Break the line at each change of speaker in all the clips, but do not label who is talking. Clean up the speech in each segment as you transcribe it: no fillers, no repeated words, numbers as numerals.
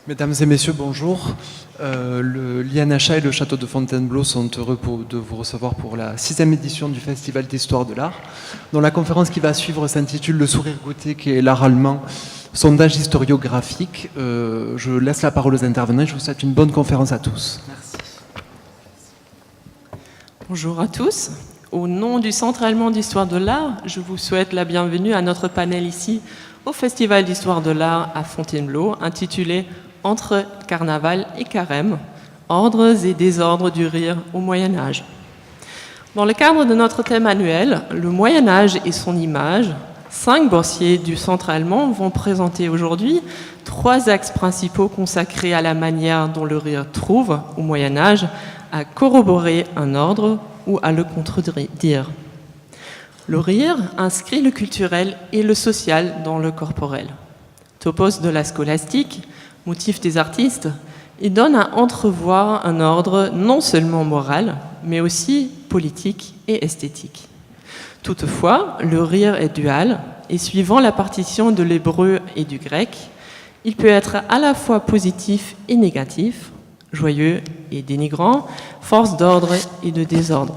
Mesdames et messieurs, bonjour. L'INHA et le château de Fontainebleau sont heureux de vous recevoir pour la 6e édition du Festival d'Histoire de l'Art, dont la conférence qui va suivre s'intitule Le sourire gothique et l'art allemand, sondage historiographique. Je laisse la parole aux intervenants et je vous souhaite une bonne conférence à tous. Merci.
Bonjour à tous. Au nom du Centre allemand d'histoire de l'art, je vous souhaite la bienvenue à notre panel ici au Festival d'histoire de l'art à Fontainebleau, intitulé Entre carnaval et carême, ordres et désordres du rire au Moyen-Âge. Dans le cadre de notre thème annuel, le Moyen-Âge et son image, 5 boursiers du Centre allemand vont présenter aujourd'hui 3 axes principaux consacrés à la manière dont le rire trouve, au Moyen-Âge, à corroborer un ordre ou à le contredire. Le rire inscrit le culturel et le social dans le corporel. Topos de la scolastique, motif des artistes, il donne à entrevoir un ordre non seulement moral, mais aussi politique et esthétique. Toutefois, le rire est dual, et suivant la partition de l'hébreu et du grec, il peut être à la fois positif et négatif, joyeux et dénigrant, force d'ordre et de désordre.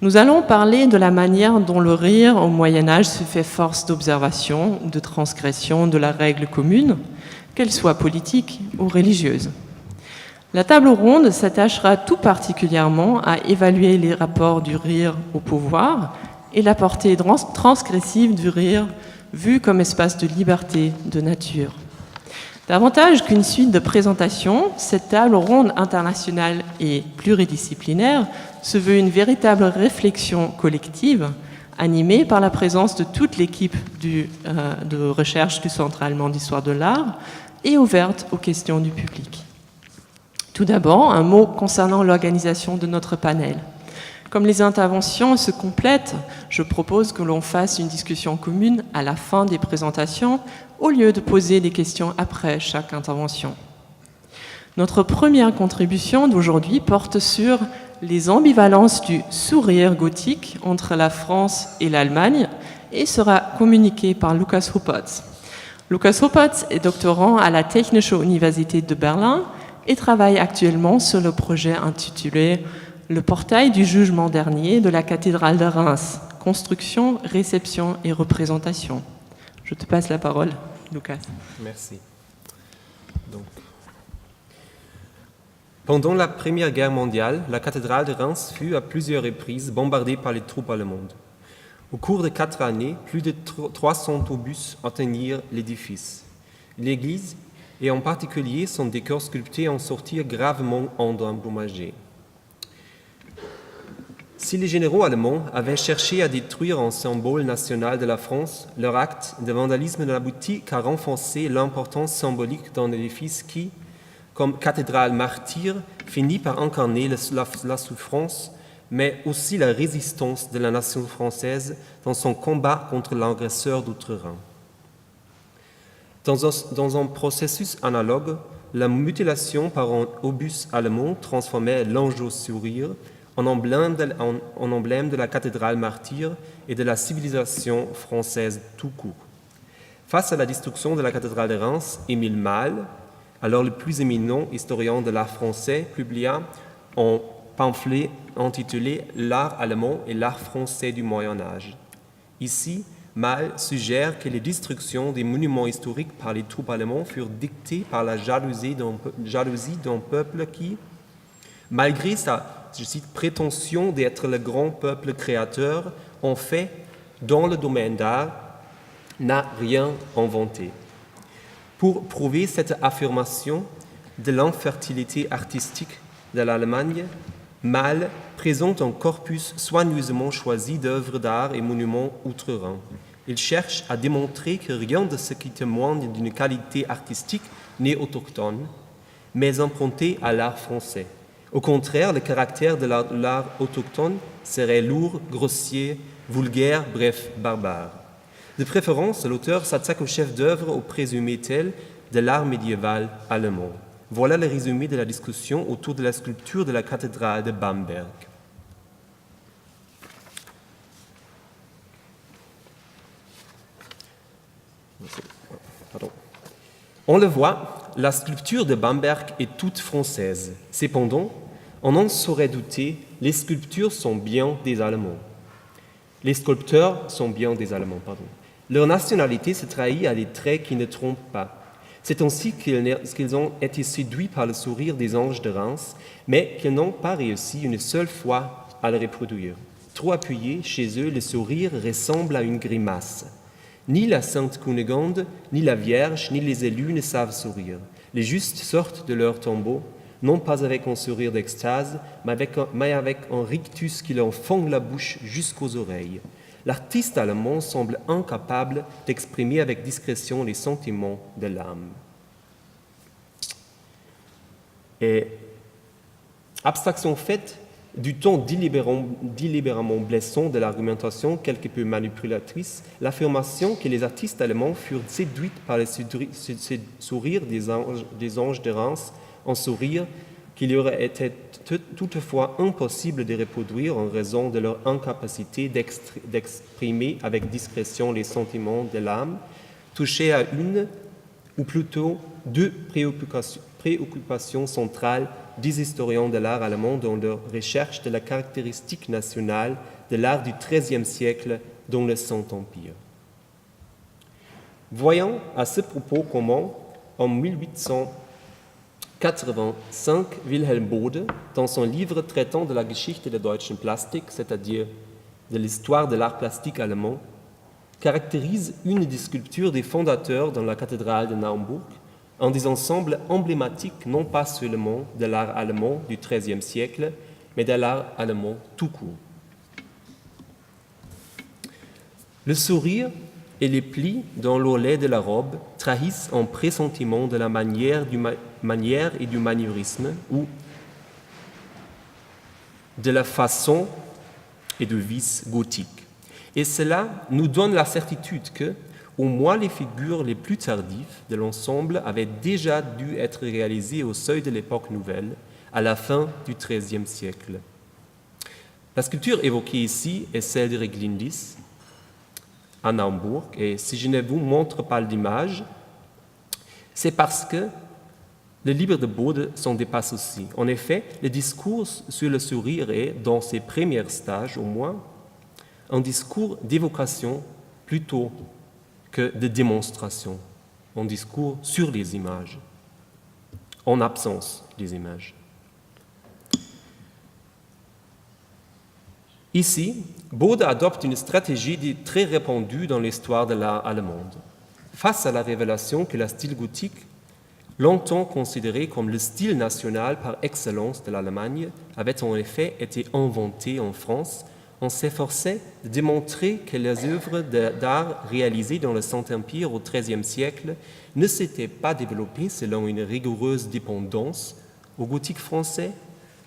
Nous allons parler de la manière dont le rire au Moyen-Âge se fait force d'observation ou de transgression de la règle commune, qu'elle soit politique ou religieuse. La table ronde s'attachera tout particulièrement à évaluer les rapports du rire au pouvoir et la portée transgressive du rire vu comme espace de liberté, de nature. Davantage qu'une suite de présentations, cette table ronde internationale et pluridisciplinaire se veut une véritable réflexion collective animée par la présence de toute l'équipe de recherche du Centre allemand d'histoire de l'art et ouverte aux questions du public. Tout d'abord, un mot concernant l'organisation de notre panel. Comme les interventions se complètent, je propose que l'on fasse une discussion commune à la fin des présentations au lieu de poser des questions après chaque intervention. Notre première contribution d'aujourd'hui porte sur les ambivalences du sourire gothique entre la France et l'Allemagne et sera communiquée par Lukas Huppertz. Lukas Huppertz est doctorant à la Technische Universität de Berlin et travaille actuellement sur le projet intitulé « Le portail du jugement dernier de la cathédrale de Reims, construction, réception et représentation ». Je te passe la parole, Lukas.
Merci. Pendant la Première Guerre mondiale, la cathédrale de Reims fut à plusieurs reprises bombardée par les troupes allemandes. Au cours de 4 années, plus de 300 obus atteignirent l'édifice. L'église, et en particulier son décor sculpté, en sortirent gravement endommagés. Si les généraux allemands avaient cherché à détruire un symbole national de la France, leur acte de vandalisme n'aboutit qu'à renforcer l'importance symbolique d'un édifice qui, comme cathédrale martyre, finit par incarner la souffrance, mais aussi la résistance de la nation française dans son combat contre l'agresseur d'outre-Rhin. Dans un processus analogue, la mutilation par un obus allemand transformait l'ange au sourire en emblème de la cathédrale martyre et de la civilisation française tout court. Face à la destruction de la cathédrale de Reims, Émile Malle, alors le plus éminent historien de l'art français, publia un pamphlet intitulé « L'art allemand et l'art français du Moyen-Âge ». Ici, Malle suggère que les destructions des monuments historiques par les troupes allemandes furent dictées par la jalousie d'un peuple qui, malgré sa, je cite, prétention d'être le grand peuple créateur, en fait, dans le domaine d'art, n'a rien inventé. Pour prouver cette affirmation de l'infertilité artistique de l'Allemagne, Malle présente un corpus soigneusement choisi d'œuvres d'art et monuments outre-Rhin. Il cherche à démontrer que rien de ce qui témoigne d'une qualité artistique n'est autochtone, mais emprunté à l'art français. Au contraire, le caractère de l'art autochtone serait lourd, grossier, vulgaire, bref, barbare. De préférence, l'auteur s'attaque au chef-d'œuvre au présumé tel de l'art médiéval allemand. Voilà le résumé de la discussion autour de la sculpture de la cathédrale de Bamberg. On le voit, la sculpture de Bamberg est toute française. Cependant, on n'en saurait douter, les sculptures sont bien des Allemands. Les sculpteurs sont bien des Allemands, pardon. Leur nationalité se trahit à des traits qui ne trompent pas. C'est ainsi qu'ils ont été séduits par le sourire des anges de Reims, mais qu'ils n'ont pas réussi une seule fois à le reproduire. Trop appuyé, chez eux, le sourire ressemble à une grimace. Ni la Sainte Cunégonde, ni la Vierge, ni les élus ne savent sourire. Les justes sortent de leur tombeau, non pas avec un sourire d'extase, mais avec un rictus qui leur fend la bouche jusqu'aux oreilles. L'artiste allemand semble incapable d'exprimer avec discrétion les sentiments de l'âme. Et abstraction faite du ton délibérément blessant de l'argumentation quelque peu manipulatrice, l'affirmation que les artistes allemands furent séduits par le sourire des anges de Reims, un sourire qu'il aurait été toutefois impossible de reproduire en raison de leur incapacité d'exprimer avec discrétion les sentiments de l'âme, touchait à une, ou plutôt deux préoccupations centrales des historiens de l'art allemand dans leur recherche de la caractéristique nationale de l'art du XIIIe siècle dans le Saint-Empire. Voyons à ce propos comment, en 1885, Wilhelm Bode, dans son livre traitant de la Geschichte der deutschen Plastik, c'est-à-dire de l'histoire de l'art plastique allemand, caractérise une des sculptures des fondateurs dans la cathédrale de Naumbourg, un des ensembles emblématiques non pas seulement de l'art allemand du XIIIe siècle, mais de l'art allemand tout court. Le sourire et les plis dans l'olet de la robe trahissent un pressentiment de la manière et du maniérisme ou de la façon et du vice gothique. Et cela nous donne la certitude que, au moins les figures les plus tardives de l'ensemble avaient déjà dû être réalisées au seuil de l'époque nouvelle, à la fin du XIIIe siècle. La sculpture évoquée ici est celle de Reglindis, à Naumbourg, et si je ne vous montre pas l'image, c'est parce que le livre de Bode s'en dépasse aussi. En effet, le discours sur le sourire est, dans ses premiers stages au moins, un discours d'évocation plutôt que de démonstration, un discours sur les images, en absence des images. Ici, Bode adopte une stratégie très répandue dans l'histoire de l'art allemande. Face à la révélation que le style gothique, longtemps considéré comme le style national par excellence de l'Allemagne, avait en effet été inventé en France, on s'efforçait de démontrer que les œuvres d'art réalisées dans le Saint-Empire au XIIIe siècle ne s'étaient pas développées selon une rigoureuse dépendance au gothique français,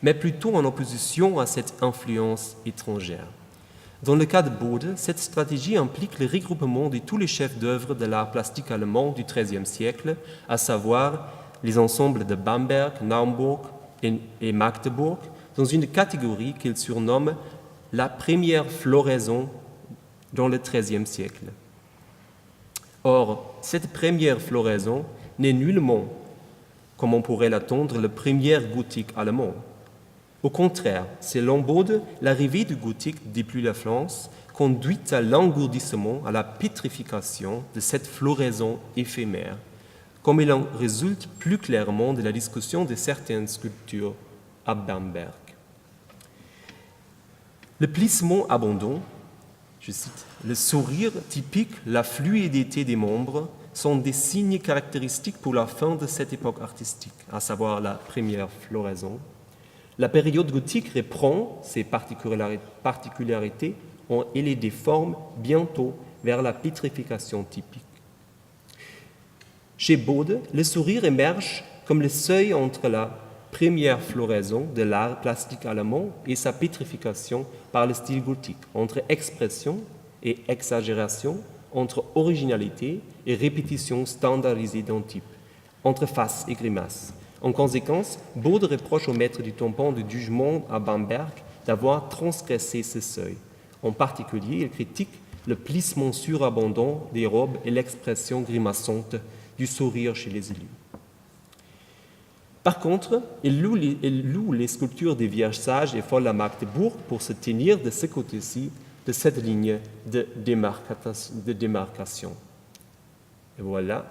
mais plutôt en opposition à cette influence étrangère. Dans le cas de Bode, cette stratégie implique le regroupement de tous les chefs d'œuvre de l'art plastique allemand du XIIIe siècle, à savoir les ensembles de Bamberg, Naumbourg et Magdebourg, dans une catégorie qu'il surnomme la première floraison dans le XIIIe siècle. Or, cette première floraison n'est nullement, comme on pourrait l'attendre, le premier gothique allemand. Au contraire, selon Bode, l'arrivée du gothique depuis la France conduit à l'engourdissement, à la pétrification de cette floraison éphémère, comme il en résulte plus clairement de la discussion de certaines sculptures à Bamberg. Le plissement abondant, je cite, le sourire typique, la fluidité des membres sont des signes caractéristiques pour la fin de cette époque artistique, à savoir la première floraison. La période gothique reprend ses particularités et les déforme bientôt vers la pétrification typique. Chez Bode, le sourire émerge comme le seuil entre la première floraison de l'art plastique allemand et sa pétrification par le style gothique, entre expression et exagération, entre originalité et répétition standardisée d'un type, entre face et grimace. En conséquence, Bode reproche au maître du tampon du jugement à Bamberg d'avoir transgressé ce seuil. En particulier, il critique le plissement surabondant des robes et l'expression grimaçante du sourire chez les élus. Par contre, il loue les sculptures des Vierges sages et folles à Magdebourg pour se tenir de ce côté-ci de cette ligne de démarcation. Et voilà,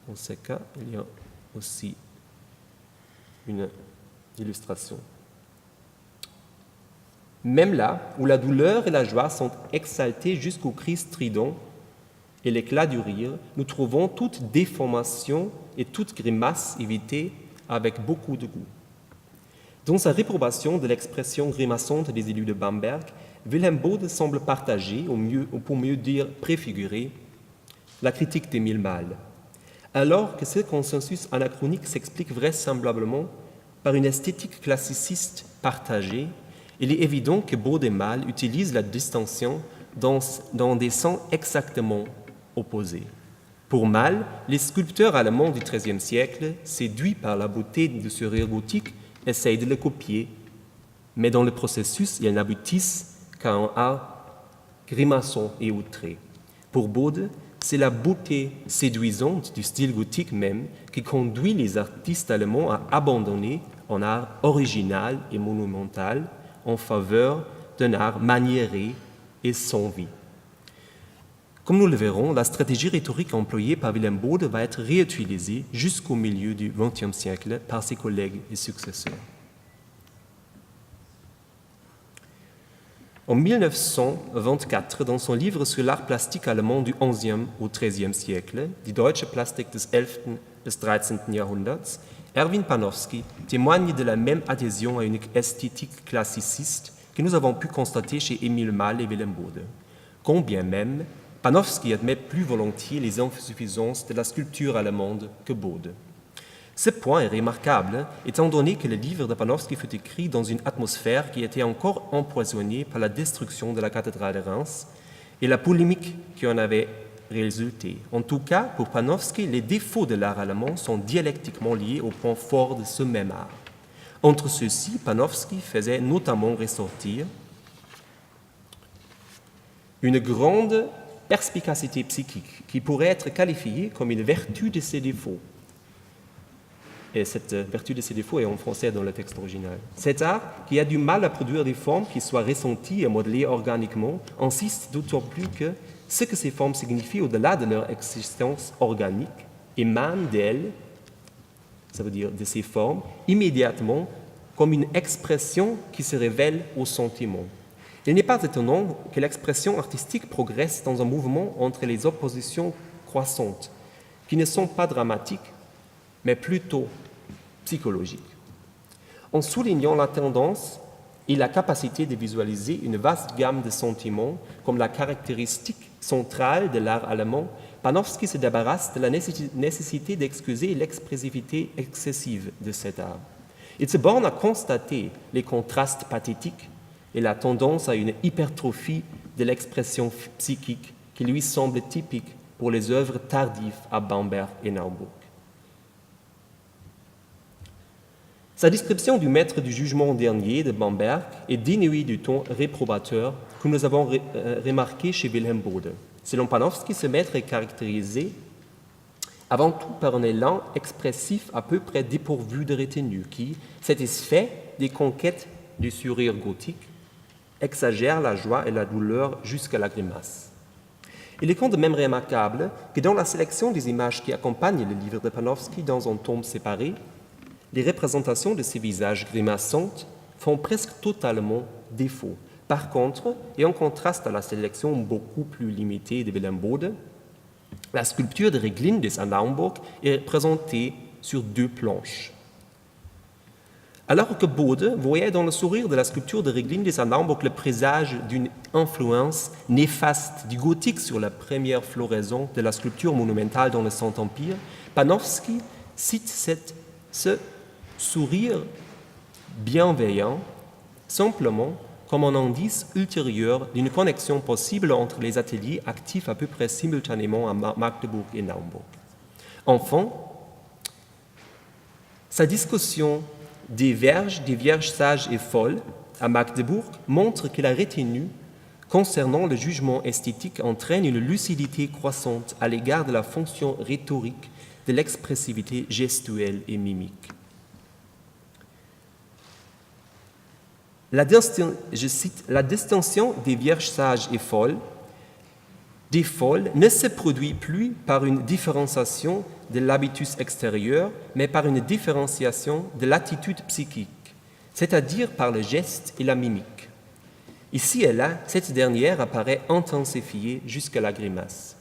dans ce cas, il y a aussi une illustration. Même là où la douleur et la joie sont exaltées jusqu'au cri strident et l'éclat du rire, nous trouvons toute déformation et toute grimace évitée avec beaucoup de goût. Dans sa réprobation de l'expression grimaçante des élus de Bamberg, Wilhelm Bode semble partager, ou pour mieux dire préfigurer, la critique d'Émile Malle. Alors que ce consensus anachronique s'explique vraisemblablement par une esthétique classiciste partagée, il est évident que Bode et Malle utilisent la distinction dans des sens exactement opposés. Pour Malle, les sculpteurs allemands du XIIIe siècle, séduits par la beauté du sourire gothique, essayent de le copier, mais dans le processus, ils n'aboutissent qu'à un art grimaçant et outré. Pour Bode, c'est la beauté séduisante du style gothique même qui conduit les artistes allemands à abandonner un art original et monumental en faveur d'un art maniéré et sans vie. Comme nous le verrons, la stratégie rhétorique employée par Wilhelm Bode va être réutilisée jusqu'au milieu du XXe siècle par ses collègues et successeurs. En 1924, dans son livre sur l'art plastique allemand du XIe au XIIIe siècle, Die deutsche Plastik des 11. bis 13. Jahrhunderts, Erwin Panofsky témoigne de la même adhésion à une esthétique classiciste que nous avons pu constater chez Émile Malle et Wilhelm Bode. Quand bien même, Panofsky admet plus volontiers les insuffisances de la sculpture allemande que Bode. Ce point est remarquable, étant donné que le livre de Panofsky fut écrit dans une atmosphère qui était encore empoisonnée par la destruction de la cathédrale de Reims et la polémique qui en avait résulté. En tout cas, pour Panofsky, les défauts de l'art allemand sont dialectiquement liés aux points forts de ce même art. Entre ceux-ci, Panofsky faisait notamment ressortir une grande perspicacité psychique qui pourrait être qualifiée comme une vertu de ses défauts. Et cette vertu de ses défauts est en français dans le texte original. Cet art, qui a du mal à produire des formes qui soient ressenties et modelées organiquement, insiste d'autant plus que ce que ces formes signifient au-delà de leur existence organique émane d'elles, ça veut dire de ces formes, immédiatement comme une expression qui se révèle au sentiment. Il n'est pas étonnant que l'expression artistique progresse dans un mouvement entre les oppositions croissantes, qui ne sont pas dramatiques, mais plutôt psychologiques. En soulignant la tendance et la capacité de visualiser une vaste gamme de sentiments comme la caractéristique centrale de l'art allemand, Panofsky se débarrasse de la nécessité d'excuser l'expressivité excessive de cet art. Il se borne à constater les contrastes pathétiques et la tendance à une hypertrophie de l'expression psychique qui lui semble typique pour les œuvres tardives à Bamberg et Naumburg. Sa description du maître du jugement dernier de Bamberg est dénuée du ton réprobateur que nous avons remarqué chez Wilhelm Bode. Selon Panofsky, ce maître est caractérisé avant tout par un élan expressif à peu près dépourvu de retenue qui, satisfait des conquêtes du sourire gothique, exagère la joie et la douleur jusqu'à la grimace. Il est quand même remarquable que dans la sélection des images qui accompagnent le livre de Panofsky dans un tome séparé, les représentations de ces visages grimaçants font presque totalement défaut. Par contre, et en contraste à la sélection beaucoup plus limitée de Wilhelm Bode, la sculpture de Reglindis à Naumburg est présentée sur 2 planches. Alors que Bode voyait dans le sourire de la sculpture de Reglindis à Naumburg le présage d'une influence néfaste du gothique sur la première floraison de la sculpture monumentale dans le Saint-Empire, Panofsky cite ce sourire bienveillant simplement comme un indice ultérieur d'une connexion possible entre les ateliers actifs à peu près simultanément à Magdebourg et Naumburg. Enfin, sa discussion des vierges sages et folles à Magdebourg montre que la retenue concernant le jugement esthétique entraîne une lucidité croissante à l'égard de la fonction rhétorique de l'expressivité gestuelle et mimique. Je cite, « La distinction des vierges sages et folles, des folles, ne se produit plus par une différenciation de l'habitus extérieur, mais par une différenciation de l'attitude psychique, c'est-à-dire par le geste et la mimique. Ici et là, cette dernière apparaît intensifiée jusqu'à la grimace. »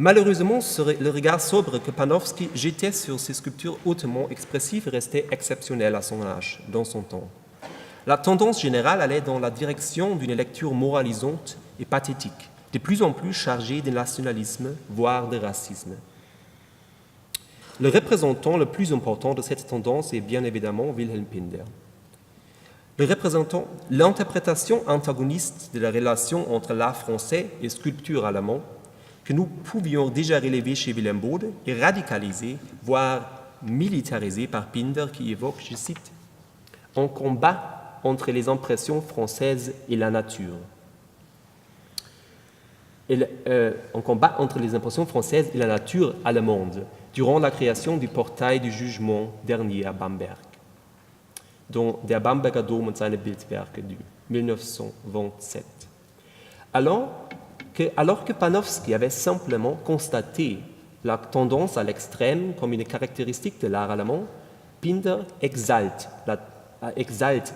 Malheureusement, le regard sobre que Panofsky jetait sur ces sculptures hautement expressives restait exceptionnel à son âge, dans son temps. La tendance générale allait dans la direction d'une lecture moralisante et pathétique, de plus en plus chargée de nationalisme, voire de racisme. Le représentant le plus important de cette tendance est bien évidemment Wilhelm Pinder. L'interprétation antagoniste de la relation entre l'art français et sculpture allemand que nous pouvions déjà relever chez Willem Bode est radicalisée, voire militarisée par Pinder qui évoque, je cite, « un combat entre les impressions françaises et la nature ». Un combat entre les impressions françaises et la nature allemande durant la création du portail du jugement dernier à Bamberg, dont Der Bamberger Dom und seine Bildwerke du 1927. Alors que Panofsky avait simplement constaté la tendance à l'extrême comme une caractéristique de l'art allemand, Pinder exalte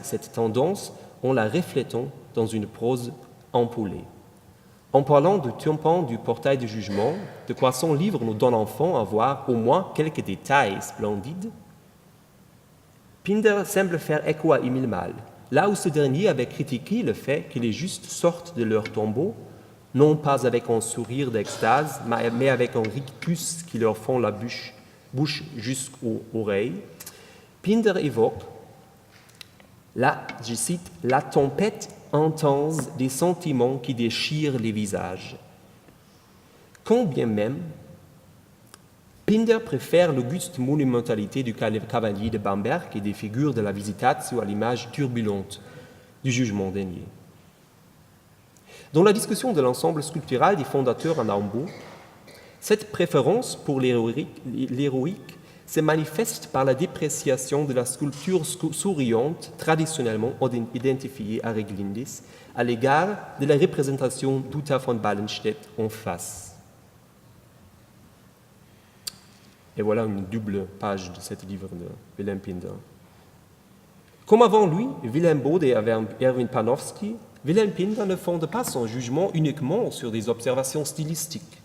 cette tendance en la reflétant dans une prose ampoulée. En parlant du tympan du portail du jugement, de quoi son livre nous donne enfin à voir au moins quelques détails splendides, Pinder semble faire écho à Émile Malle, là où ce dernier avait critiqué le fait que les justes sortent de leur tombeau non pas avec un sourire d'extase, mais avec un rictus qui leur fend la bouche jusqu'aux oreilles. Pinder évoque, là, je cite, « la tempête intense des sentiments qui déchirent les visages ». Quand bien même, Pinder préfère l'auguste monumentalité du cavalier de Bamberg et des figures de la Visitatio à l'image turbulente du jugement dernier. Dans la discussion de l'ensemble sculptural des fondateurs en Hambourg, cette préférence pour l'héroïque se manifeste par la dépréciation de la sculpture souriante traditionnellement identifiée à Reglindis à l'égard de la représentation d'Uta von Ballenstedt en face. Et voilà une double page de ce livre de Wilhelm Pinder. Comme avant lui, Willem Bode et Erwin Panofsky, Wilhelm Pinder ne fonde pas son jugement uniquement sur des observations stylistiques.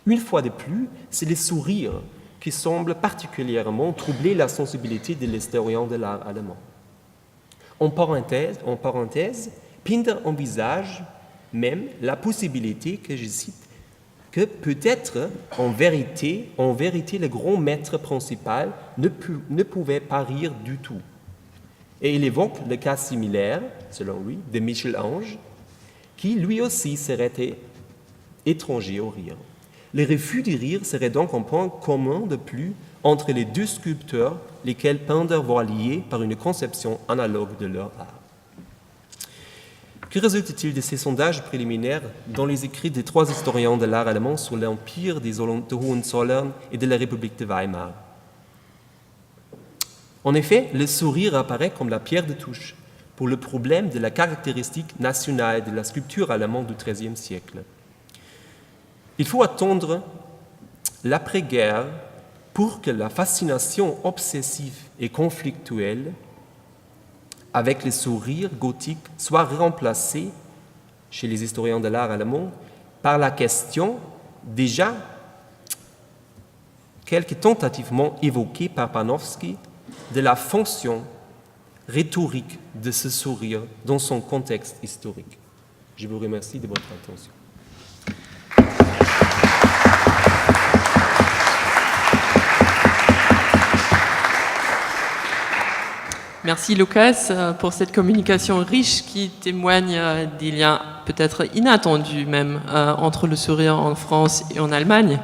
Une fois de plus, c'est les sourires qui semblent particulièrement troubler la sensibilité de l'historien de l'art allemand. En parenthèse, Pinder envisage même la possibilité, que je cite, que peut-être en vérité le grand maître principal ne pouvait pas rire du tout. Et il évoque le cas similaire, selon lui, de Michel-Ange, qui lui aussi serait étranger au rire. Le refus du rire serait donc un point commun de plus entre les deux sculpteurs, lesquels Pinder voit liés par une conception analogue de leur art. Que résulte-t-il de ces sondages préliminaires dans les écrits des trois historiens de l'art allemand sur l'empire des Hohenzollern et de la République de Weimar? En effet, le sourire apparaît comme la pierre de touche pour le problème de la caractéristique nationale de la sculpture allemande du XIIIe siècle. Il faut attendre l'après-guerre pour que la fascination obsessive et conflictuelle avec le sourire gothique soit remplacée chez les historiens de l'art allemand par la question déjà quelque tentativement évoquée par Panofsky de la fonction rhétorique de ce sourire dans son contexte historique. Je vous remercie de votre attention.
Merci Lucas pour cette communication riche qui témoigne des liens peut-être inattendus même entre le sourire en France et en Allemagne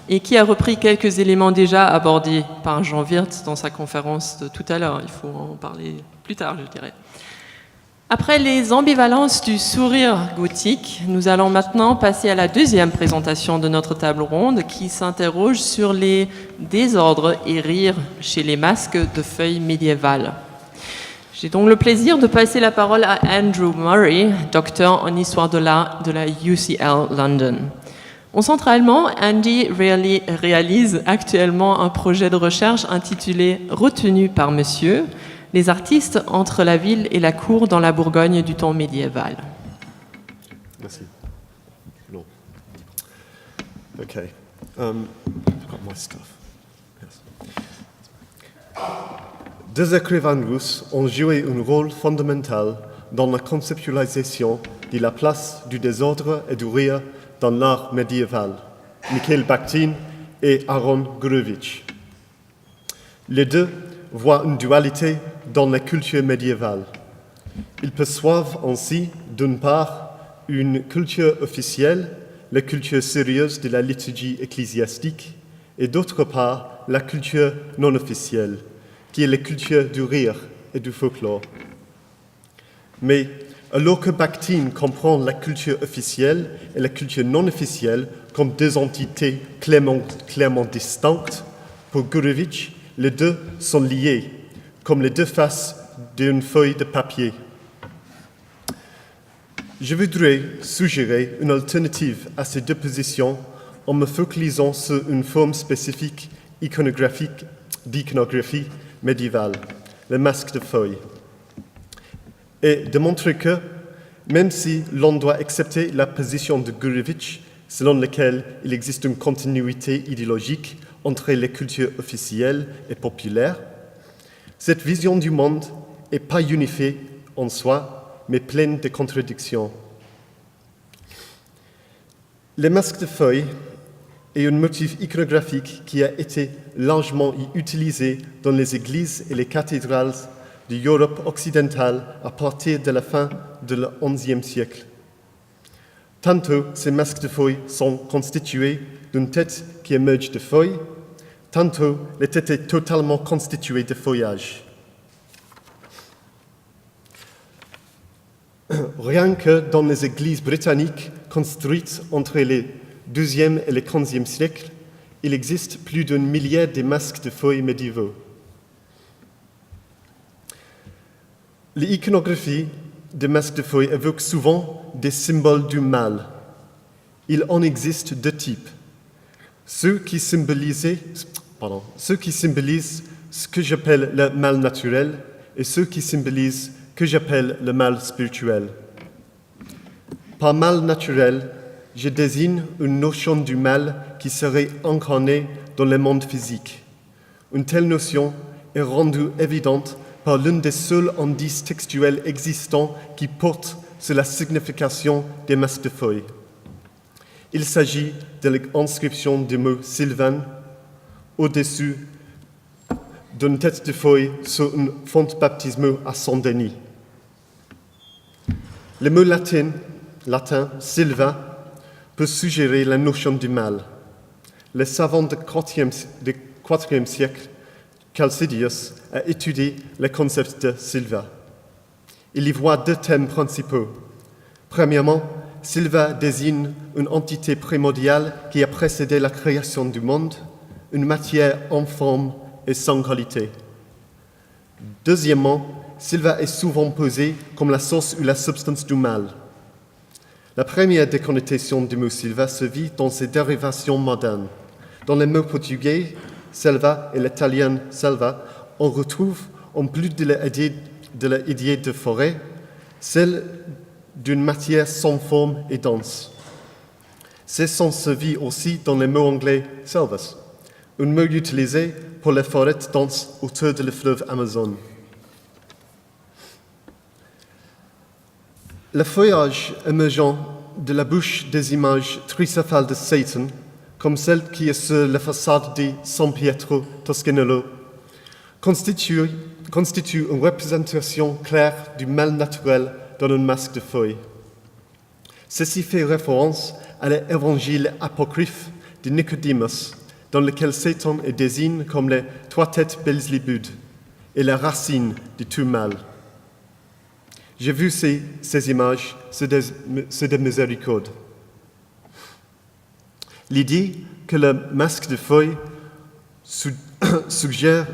et qui a repris quelques éléments déjà abordés par Jean Wirth dans sa conférence de tout à l'heure. Il faut en parler plus tard, je dirais. Après les ambivalences du sourire gothique, nous allons maintenant passer à la deuxième présentation de notre table ronde qui s'interroge sur les désordres et rires chez les masques de feuilles médiévales. J'ai donc le plaisir de passer la parole à Andrew Murray, docteur en histoire de l'art de la UCL London. Au centre allemand, Andy réalise actuellement un projet de recherche intitulé « Retenu par Monsieur », les artistes entre la ville et la cour dans la Bourgogne du temps médiéval.
Merci. No. Okay. I've got my stuff. Yes. Deux écrivains russes ont joué un rôle fondamental dans la conceptualisation de la place du désordre et du rire dans l'art médiéval, Mikhail Bakhtin et Aaron Gurevitch. Les deux voient une dualité dans la culture médiévale. Ils perçoivent ainsi, d'une part, une culture officielle, la culture sérieuse de la liturgie ecclésiastique, et d'autre part, la culture non officielle, qui est la culture du rire et du folklore. Mais alors que Bakhtin comprend la culture officielle et la culture non officielle comme deux entités clairement distinctes, pour Gurevitch, les deux sont liés, comme les deux faces d'une feuille de papier. Je voudrais suggérer une alternative à ces deux positions en me focalisant sur une forme spécifique d'iconographie médiévale, le masque de feuilles, et de montrer que, même si l'on doit accepter la position de Gurevitch, selon laquelle il existe une continuité idéologique entre les cultures officielles et populaires, cette vision du monde n'est pas unifiée en soi, mais pleine de contradictions. Le masque de feuilles est un motif iconographique qui a été largement utilisé dans les églises et les cathédrales de l'Europe occidentale à partir de la fin du XIe siècle. Tantôt, ces masques de feuilles sont constitués d'une tête qui émerge de feuilles, tantôt, la tête est totalement constituée de feuillage. Rien que dans les églises britanniques construites entre les XIIe et le XVe siècle, il existe plus d'un millier de masques de feuilles médiévaux. L'iconographie des masques de feuilles évoque souvent des symboles du mal. Il en existe deux types. Ceux qui symbolisent ce que j'appelle le mal naturel et ceux qui symbolisent ce que j'appelle le mal spirituel. Par mal naturel, je désigne une notion du mal qui serait incarnée dans le monde physique. Une telle notion est rendue évidente par l'un des seuls indices textuels existants qui portent sur la signification des masques de feuilles. Il s'agit de l'inscription du mot « Sylvain » au-dessus d'une tête de feuille sur une fonte baptismale à Saint-Denis. Le mot latin « Sylva » peut suggérer la notion du mal. Le savant du IVe siècle, Chalcidius, a étudié le concept de Sylva. Il y voit deux thèmes principaux. Premièrement, Sylva désigne une entité primordiale qui a précédé la création du monde, une matière informe et sans qualité. Deuxièmement, Sylva est souvent posée comme la source ou la substance du mal. La première des connotations du mot Sylva se vit dans ses dérivations modernes. Dans les mots portugais, selva et l'italien selva, on retrouve, en plus de l'idée de forêt, celle d'une matière sans forme et dense. Ce sens se vit aussi dans les mots anglais selvas, un mot utilisé pour les forêts denses autour du fleuve Amazon. Le feuillage émergeant de la bouche des images tricéphales de Satan, comme celle qui est sur la façade de San Pietro Toscanello, constitue une représentation claire du mal naturel dans un masque de feuilles. Ceci fait référence à l'évangile apocryphe de Nicodémos, dans lequel Satan est désigné comme les trois têtes Belzébuth et la racine de tout mal. J'ai vu ces images, c'est de miséricorde. L'idée que le masque de feuilles suggère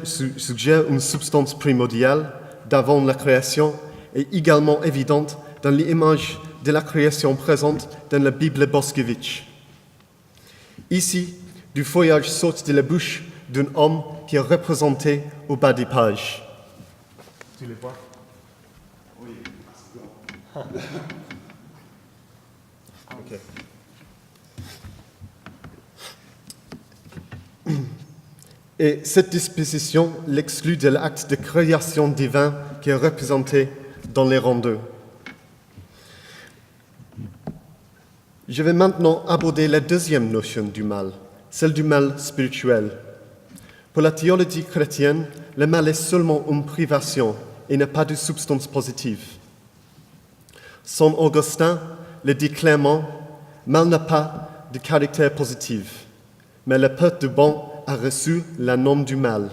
une substance primordiale d'avant la création est également évidente dans l'image de la création présente dans la Bible Boskevich. Ici, du feuillage saute de la bouche d'un homme qui est représenté au bas des pages. Tu les vois? Oui. Ok. Et cette disposition l'exclut de l'acte de création divin qui est représenté dans les rangs 2. Je vais maintenant aborder la deuxième notion du mal, celle du mal spirituel. Pour la théologie chrétienne, le mal est seulement une privation et n'a pas de substance positive. Saint Augustin le dit clairement, mal n'a pas de caractère positif, mais le peuple du bon a reçu la norme du mal.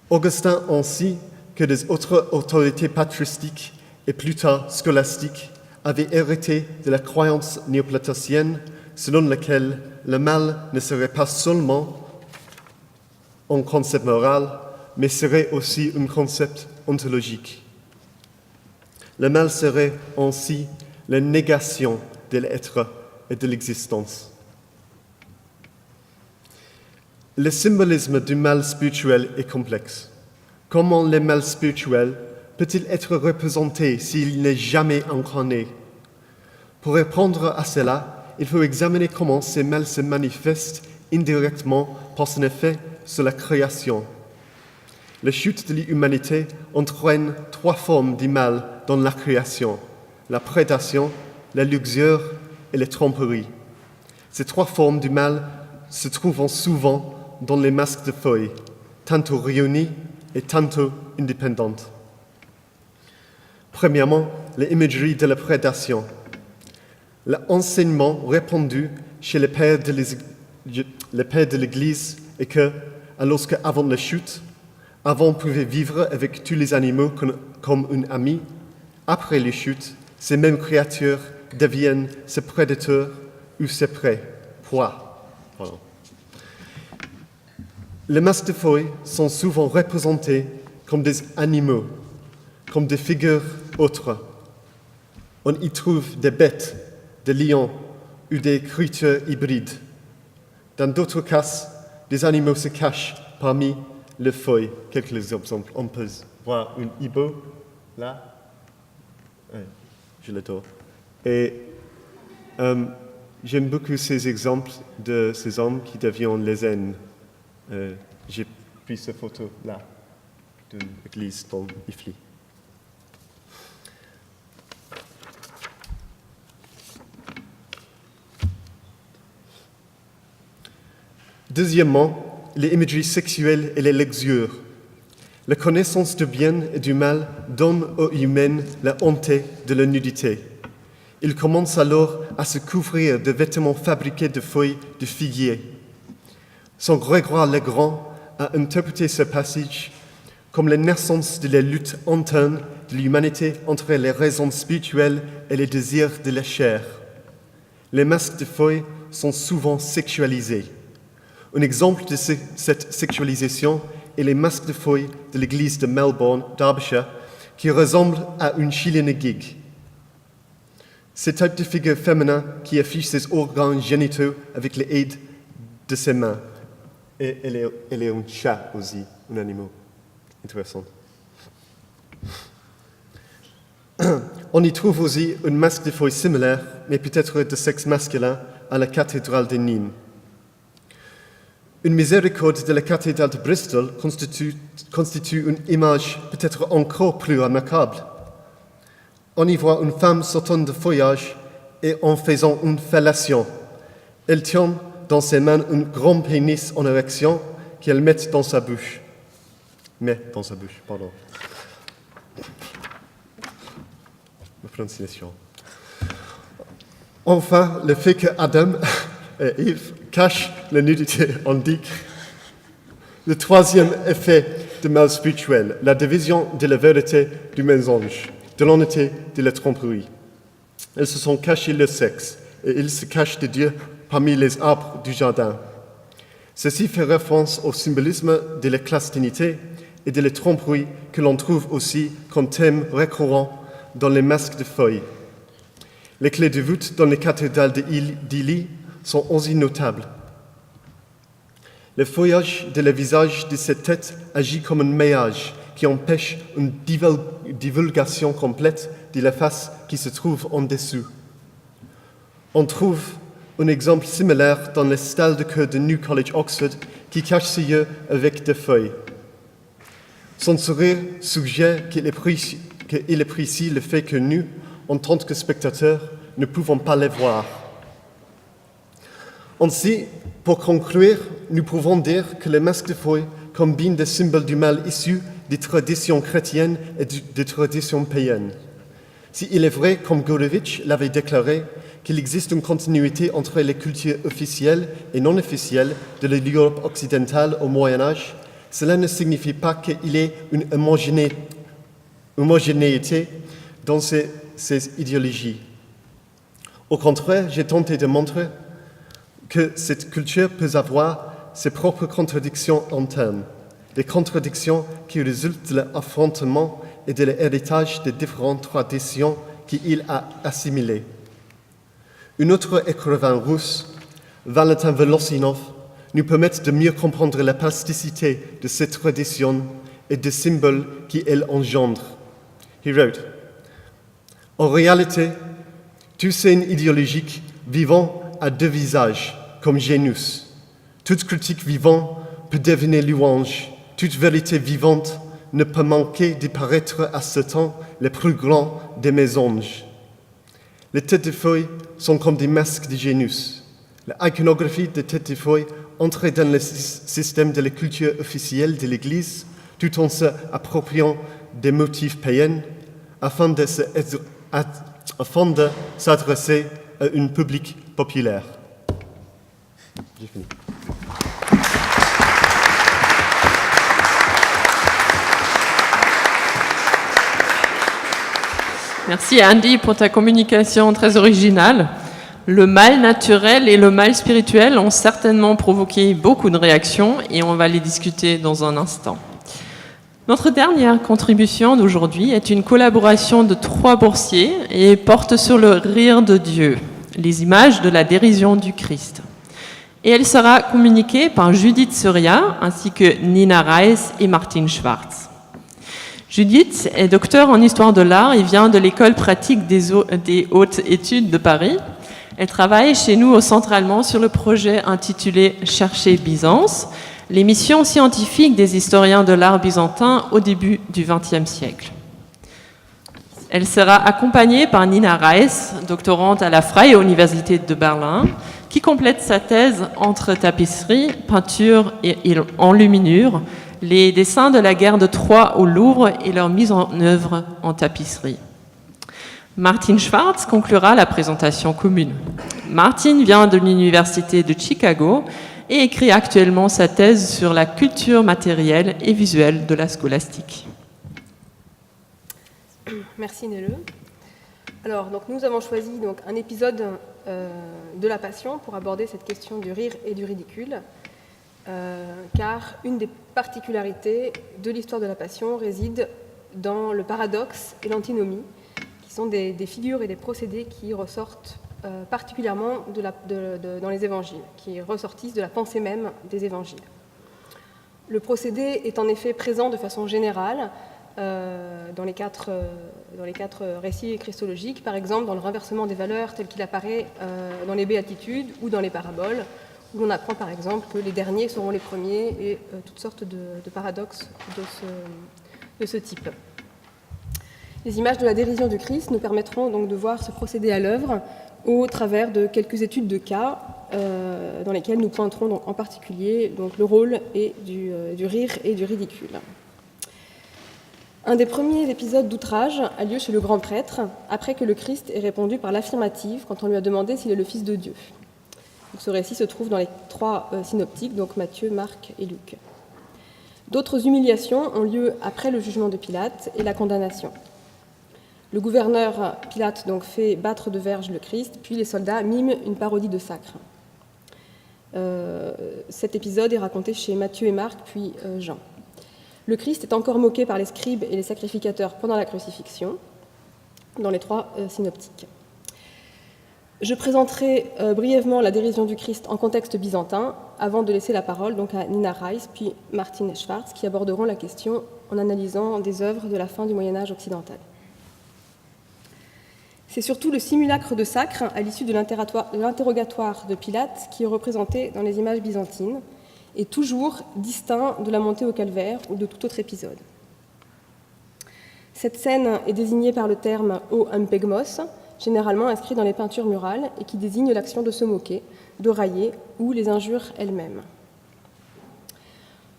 Augustin ainsi que des autres autorités patristiques et plus tard scolastiques avaient hérité de la croyance néoplaticienne selon laquelle le mal ne serait pas seulement un concept moral, mais serait aussi un concept ontologique. Le mal serait ainsi la négation de l'être et de l'existence. Le symbolisme du mal spirituel est complexe. Comment le mal spirituel peut-il être représenté s'il n'est jamais incarné? Pour répondre à cela, il faut examiner comment ce mal se manifeste indirectement par son effet sur la création. La chute de l'humanité entraîne 3 formes du mal dans la création: la prédation, la luxure et la tromperie. Ces 3 formes du mal se trouvent souvent dans les masques de feuilles, tantôt réunies et tantôt indépendantes. Premièrement, l'imagerie de la prédation. L'enseignement répandu chez les pères de l'Église est que, alors qu'avant la chute, Adam pouvait vivre avec tous les animaux comme un ami. Après la chute, ces mêmes créatures deviennent ses prédateurs ou ses proies. Les masques de feuilles sont souvent représentés comme des animaux, comme des figures autres. On y trouve des bêtes, des lions ou des créatures hybrides. Dans d'autres cas, des animaux se cachent parmi les feuilles. Quelques exemples. On peut voir un hibou, là. Ouais, je l'adore. Et j'aime beaucoup ces exemples de ces hommes qui deviennent les aines. J'ai pris cette photo là, d'une église dans Ifli. Deuxièmement, les imageries sexuelles et les luxures. La connaissance du bien et du mal donne aux humains la honte de la nudité. Ils commencent alors à se couvrir de vêtements fabriqués de feuilles de figuier. Saint Grégoire le Grand a interprété ce passage comme la naissance de la lutte interne de l'humanité entre les raisons spirituelles et les désirs de la chair. Les masques de feuilles sont souvent sexualisés. Un exemple de cette sexualisation est les masques de feuilles de l'église de Melbourne, Derbyshire, qui ressemblent à une chiline gig. Ce type de figure féminin qui affiche ses organes génitaux avec l'aide de ses mains. Et elle est un chat aussi, un animal. Intéressant. On y trouve aussi un masque de feuilles similaire, mais peut-être de sexe masculin, à la cathédrale de Nîmes. Une miséricorde de la cathédrale de Bristol constitue une image peut-être encore plus remarquable. On y voit une femme sortant de feuillage et en faisant une fellation. Elle tient dans ses mains un grand pénis en érection qu'elle met dans sa bouche. Ma prononciation. Enfin, le fait que Adam et Ève cachent la nudité indique. Le troisième effet de mal spirituel, la division de la vérité du mensonge, de l'honnêteté de la tromperie. Ils se sont cachés le sexe, et ils se cachent de Dieu parmi les arbres du jardin. Ceci fait référence au symbolisme de la clandestinité et de la tromperie que l'on trouve aussi comme thème récurrent dans les masques de feuilles. Les clés de voûte dans les cathédrales d'Ily sont aussi notables. Le feuillage de le visage de cette tête agit comme un maillage qui empêche une divulgation complète de la face qui se trouve en dessous. On trouve un exemple similaire dans le style de chœur de New College Oxford qui cache ses yeux avec des feuilles. Son sourire suggère qu'il apprécie le fait que nous, en tant que spectateurs, ne pouvons pas les voir. Ainsi, pour conclure, nous pouvons dire que le masque de feuilles combine des symboles du mal issus des traditions chrétiennes et des traditions païennes. S'il est vrai, comme Gurevitch l'avait déclaré, qu'il existe une continuité entre les cultures officielles et non officielles de l'Europe occidentale au Moyen-Âge, cela ne signifie pas qu'il y ait une homogénéité dans ces idéologies. Au contraire, j'ai tenté de montrer que cette culture peut avoir ses propres contradictions internes, des contradictions qui résultent de l'affrontement et de l'héritage des différentes traditions qu'il a assimilées. Un autre écrivain russe, Valentin Volossinov, nous permet de mieux comprendre la plasticité de ces traditions et des symboles qu'elles engendrent. He wrote, « En réalité, tout signe idéologique vivant a deux visages, comme Janus. Toute critique vivante peut devenir louange. Toute vérité vivante ne peut manquer de paraître à ce temps le plus grand des mensonges. Les têtes de feuilles sont comme des masques de Janus. L'iconographie des têtes de feuilles entre dans le système de la culture officielle de l'Église tout en se appropriant des motifs païens afin de s'adresser à un public populaire. J'ai fini.
Merci Andy pour ta communication très originale. Le mal naturel et le mal spirituel ont certainement provoqué beaucoup de réactions et on va les discuter dans un instant. Notre dernière contribution d'aujourd'hui est une collaboration de 3 boursiers et porte sur le rire de Dieu, les images de la dérision du Christ. Et elle sera communiquée par Judith Soria ainsi que Nina Reis et Martin Schwarz. Judith est docteure en histoire de l'art et vient de l'école pratique des hautes études de Paris. Elle travaille chez nous au Centre allemand sur le projet intitulé « Chercher Byzance », l'émission scientifique des historiens de l'art byzantin au début du XXe siècle. Elle sera accompagnée par Nina Reis, doctorante à la Freie Universität de Berlin, qui complète sa thèse entre tapisserie, peinture et enluminure, les dessins de la guerre de Troie au Louvre et leur mise en œuvre en tapisserie. Martin Schwarz conclura la présentation commune. Martin vient de l'Université de Chicago et écrit actuellement sa thèse sur la culture matérielle et visuelle de la scolastique.
Merci Nele. Alors, nous avons choisi un épisode de la Passion pour aborder cette question du rire et du ridicule, car une des particularités de l'histoire de la Passion réside dans le paradoxe et l'antinomie, qui sont des figures et des procédés qui ressortent particulièrement dans les évangiles, qui ressortissent de la pensée même des évangiles. Le procédé est en effet présent de façon générale dans les quatre récits christologiques, par exemple dans le renversement des valeurs tel qu'il apparaît dans les béatitudes ou dans les paraboles, où l'on apprend par exemple que les derniers seront les premiers et toutes sortes de paradoxes de ce type. Les images de la dérision du Christ nous permettront donc de voir ce procédé à l'œuvre au travers de quelques études de cas dans lesquelles nous pointerons donc en particulier le rôle du rire et du ridicule. Un des premiers épisodes d'outrage a lieu chez le grand prêtre, après que le Christ ait répondu par l'affirmative quand on lui a demandé s'il est le Fils de Dieu. Donc, ce récit se trouve dans les 3 synoptiques, donc Matthieu, Marc et Luc. D'autres humiliations ont lieu après le jugement de Pilate et la condamnation. Le gouverneur Pilate donc fait battre de verge le Christ, puis les soldats miment une parodie de sacre. Cet épisode est raconté chez Matthieu et Marc, puis Jean. Le Christ est encore moqué par les scribes et les sacrificateurs pendant la crucifixion, dans les 3 synoptiques. Je présenterai brièvement la dérision du Christ en contexte byzantin, avant de laisser la parole donc à Nina Reiss, puis Martin Schwarz, qui aborderont la question en analysant des œuvres de la fin du Moyen-Âge occidental. C'est surtout le simulacre de sacre à l'issue de l'interrogatoire de Pilate qui est représenté dans les images byzantines et toujours distinct de la montée au calvaire ou de tout autre épisode. Cette scène est désignée par le terme o ampegmos, généralement inscrit dans les peintures murales et qui désigne l'action de se moquer, de railler ou les injures elles-mêmes.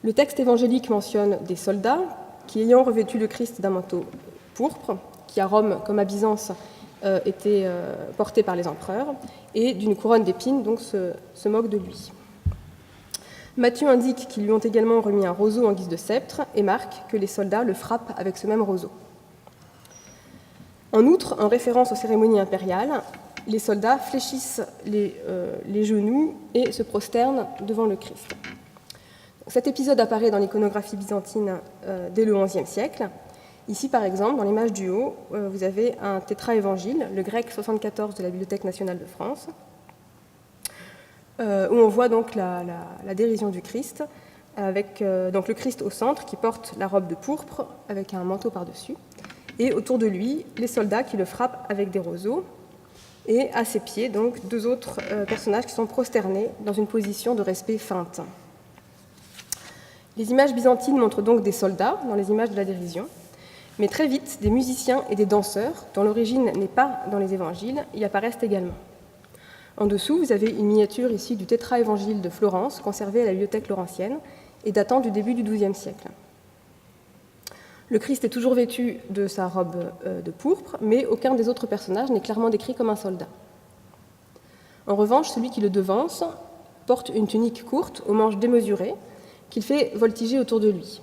Le texte évangélique mentionne des soldats qui, ayant revêtu le Christ d'un manteau pourpre, qui à Rome comme à Byzance était porté par les empereurs, et d'une couronne d'épines, donc se moque de lui. Matthieu indique qu'ils lui ont également remis un roseau en guise de sceptre, et Marc que les soldats le frappent avec ce même roseau. En outre, en référence aux cérémonies impériales, les soldats fléchissent les genoux et se prosternent devant le Christ. Cet épisode apparaît dans l'iconographie byzantine dès le XIe siècle. Ici, par exemple, dans l'image du haut, vous avez un tétraévangile, le grec 74 de la Bibliothèque nationale de France, où on voit donc la dérision du Christ, avec donc le Christ au centre qui porte la robe de pourpre avec un manteau par-dessus, et autour de lui, les soldats qui le frappent avec des roseaux, et à ses pieds, donc, 2 autres personnages qui sont prosternés dans une position de respect feinte. Les images byzantines montrent donc des soldats dans les images de la dérision, mais très vite, des musiciens et des danseurs, dont l'origine n'est pas dans les évangiles, y apparaissent également. En dessous, vous avez une miniature ici du tétraévangile de Florence, conservée à la bibliothèque laurentienne et datant du début du XIIe siècle. Le Christ est toujours vêtu de sa robe de pourpre, mais aucun des autres personnages n'est clairement décrit comme un soldat. En revanche, celui qui le devance porte une tunique courte aux manches démesurées qu'il fait voltiger autour de lui.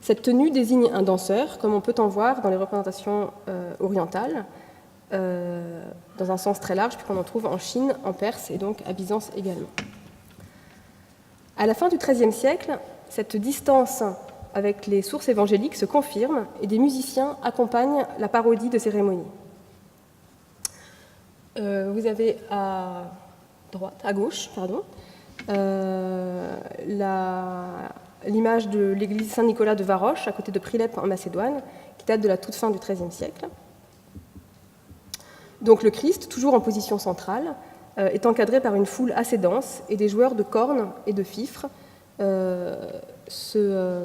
Cette tenue désigne un danseur, comme on peut en voir dans les représentations orientales, dans un sens très large, puisqu'on en trouve en Chine, en Perse et donc à Byzance également. À la fin du XIIIe siècle, cette distance avec les sources évangéliques se confirme et des musiciens accompagnent la parodie de cérémonies. Vous avez à gauche, l'image de l'église Saint-Nicolas de Varoche, à côté de Prilep en Macédoine, qui date de la toute fin du XIIIe siècle. Donc le Christ, toujours en position centrale, est encadré par une foule assez dense et des joueurs de cornes et de fifres se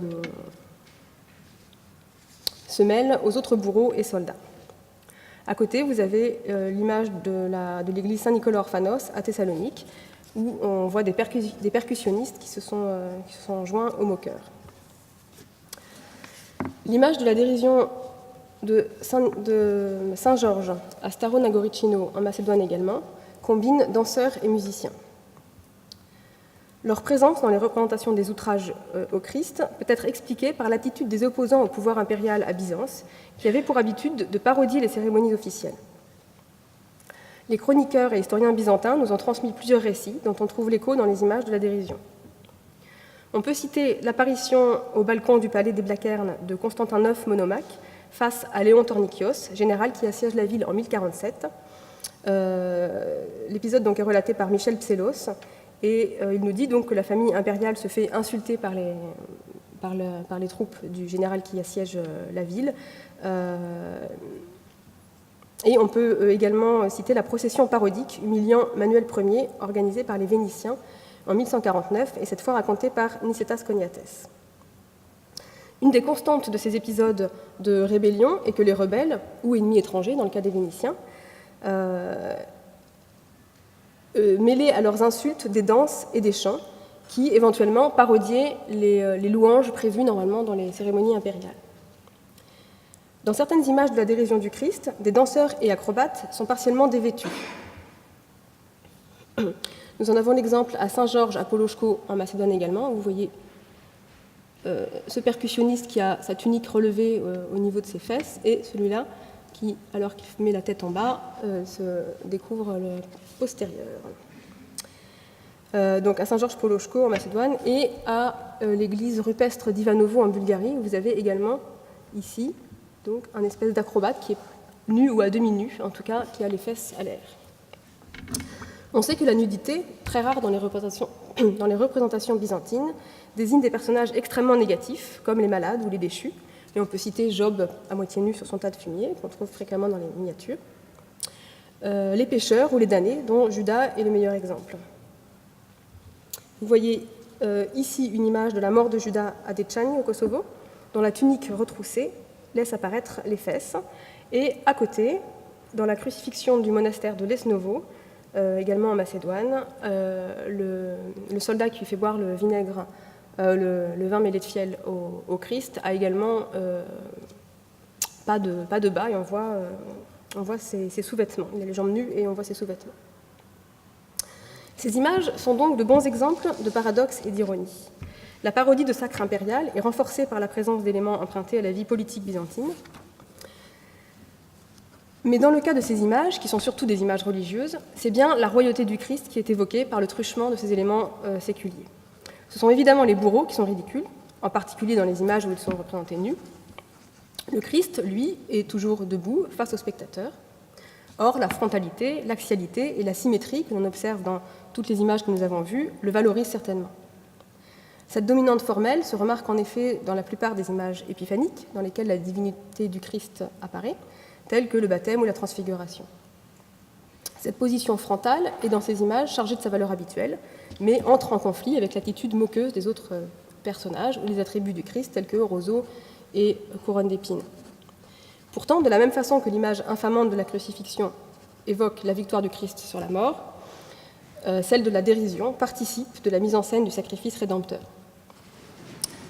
mêlent aux autres bourreaux et soldats. À côté, vous avez l'image de l'église Saint-Nicolas Orphanos à Thessalonique, où on voit des percussionnistes qui se sont joints aux moqueurs. L'image de la dérision de Saint-Georges à Staro-Nagoricino, en Macédoine également, combine danseurs et musiciens. Leur présence dans les représentations des outrages au Christ peut être expliquée par l'attitude des opposants au pouvoir impérial à Byzance, qui avaient pour habitude de parodier les cérémonies officielles. Les chroniqueurs et historiens byzantins nous ont transmis plusieurs récits dont on trouve l'écho dans les images de la dérision. On peut citer l'apparition au balcon du palais des Blachernes de Constantin IX Monomaque face à Léon Tornikios, général qui assiège la ville en 1047. L'épisode donc est relaté par Michel Psellos et il nous dit donc que la famille impériale se fait insulter par les troupes du général qui assiège la ville. Et on peut également citer la procession parodique humiliant Manuel Ier, organisée par les Vénitiens en 1149, et cette fois racontée par Nicetas Cognates. Une des constantes de ces épisodes de rébellion est que les rebelles, ou ennemis étrangers dans le cas des Vénitiens, mêlaient à leurs insultes des danses et des chants qui, éventuellement, parodiaient les louanges prévues normalement dans les cérémonies impériales. Dans certaines images de la dérision du Christ, des danseurs et acrobates sont partiellement dévêtus. Nous en avons l'exemple à Saint-Georges à Polochko en Macédoine également, où vous voyez ce percussionniste qui a sa tunique relevée au niveau de ses fesses et celui-là qui, alors qu'il met la tête en bas, se découvre le postérieur. Donc à Saint-Georges-Polochko en Macédoine et à l'église rupestre d'Ivanovo en Bulgarie, où vous avez également ici donc, un espèce d'acrobate qui est nu ou à demi nu, en tout cas qui a les fesses à l'air. On sait que la nudité, très rare dans les représentations byzantines, désigne des personnages extrêmement négatifs, comme les malades ou les déchus. Et on peut citer Job à moitié nu sur son tas de fumier, qu'on trouve fréquemment dans les miniatures. Les pécheurs ou les damnés, dont Judas est le meilleur exemple. Vous voyez ici une image de la mort de Judas à Dečani, au Kosovo, dont la tunique retroussée laisse apparaître les fesses. Et à côté, dans la crucifixion du monastère de Lesnovo, également en Macédoine, le soldat qui fait boire le vinaigre, le vin mêlé de fiel au Christ a également pas de bas et on voit ses sous-vêtements. Il a les jambes nues et on voit ses sous-vêtements. Ces images sont donc de bons exemples de paradoxe et d'ironie. La parodie de sacre impérial est renforcée par la présence d'éléments empruntés à la vie politique byzantine. Mais dans le cas de ces images, qui sont surtout des images religieuses, c'est bien la royauté du Christ qui est évoquée par le truchement de ces éléments séculiers. Ce sont évidemment les bourreaux qui sont ridicules, en particulier dans les images où ils sont représentés nus. Le Christ, lui, est toujours debout face aux spectateurs. Or, la frontalité, l'axialité et la symétrie que l'on observe dans toutes les images que nous avons vues le valorisent certainement. Cette dominante formelle se remarque en effet dans la plupart des images épiphaniques, dans lesquelles la divinité du Christ apparaît, telles que le baptême ou la transfiguration. Cette position frontale est dans ces images chargée de sa valeur habituelle, mais entre en conflit avec l'attitude moqueuse des autres personnages ou les attributs du Christ, tels que roseau et couronne d'épines. Pourtant, de la même façon que l'image infamante de la crucifixion évoque la victoire du Christ sur la mort, celle de la dérision participe de la mise en scène du sacrifice rédempteur.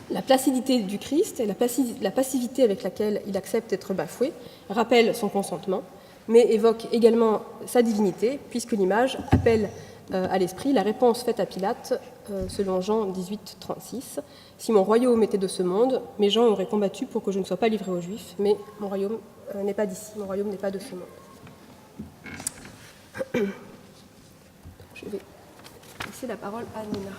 La placidité du Christ et la passivité avec laquelle il accepte d'être bafoué rappellent son consentement, mais évoquent également sa divinité, puisque l'image appelle à l'esprit la réponse faite à Pilate, selon Jean 18, 36. « Si mon royaume était de ce monde, mes gens auraient combattu pour que je ne sois pas livré aux Juifs, mais mon royaume n'est pas d'ici, mon royaume n'est pas de ce monde. » Je vais laisser la parole à Nina.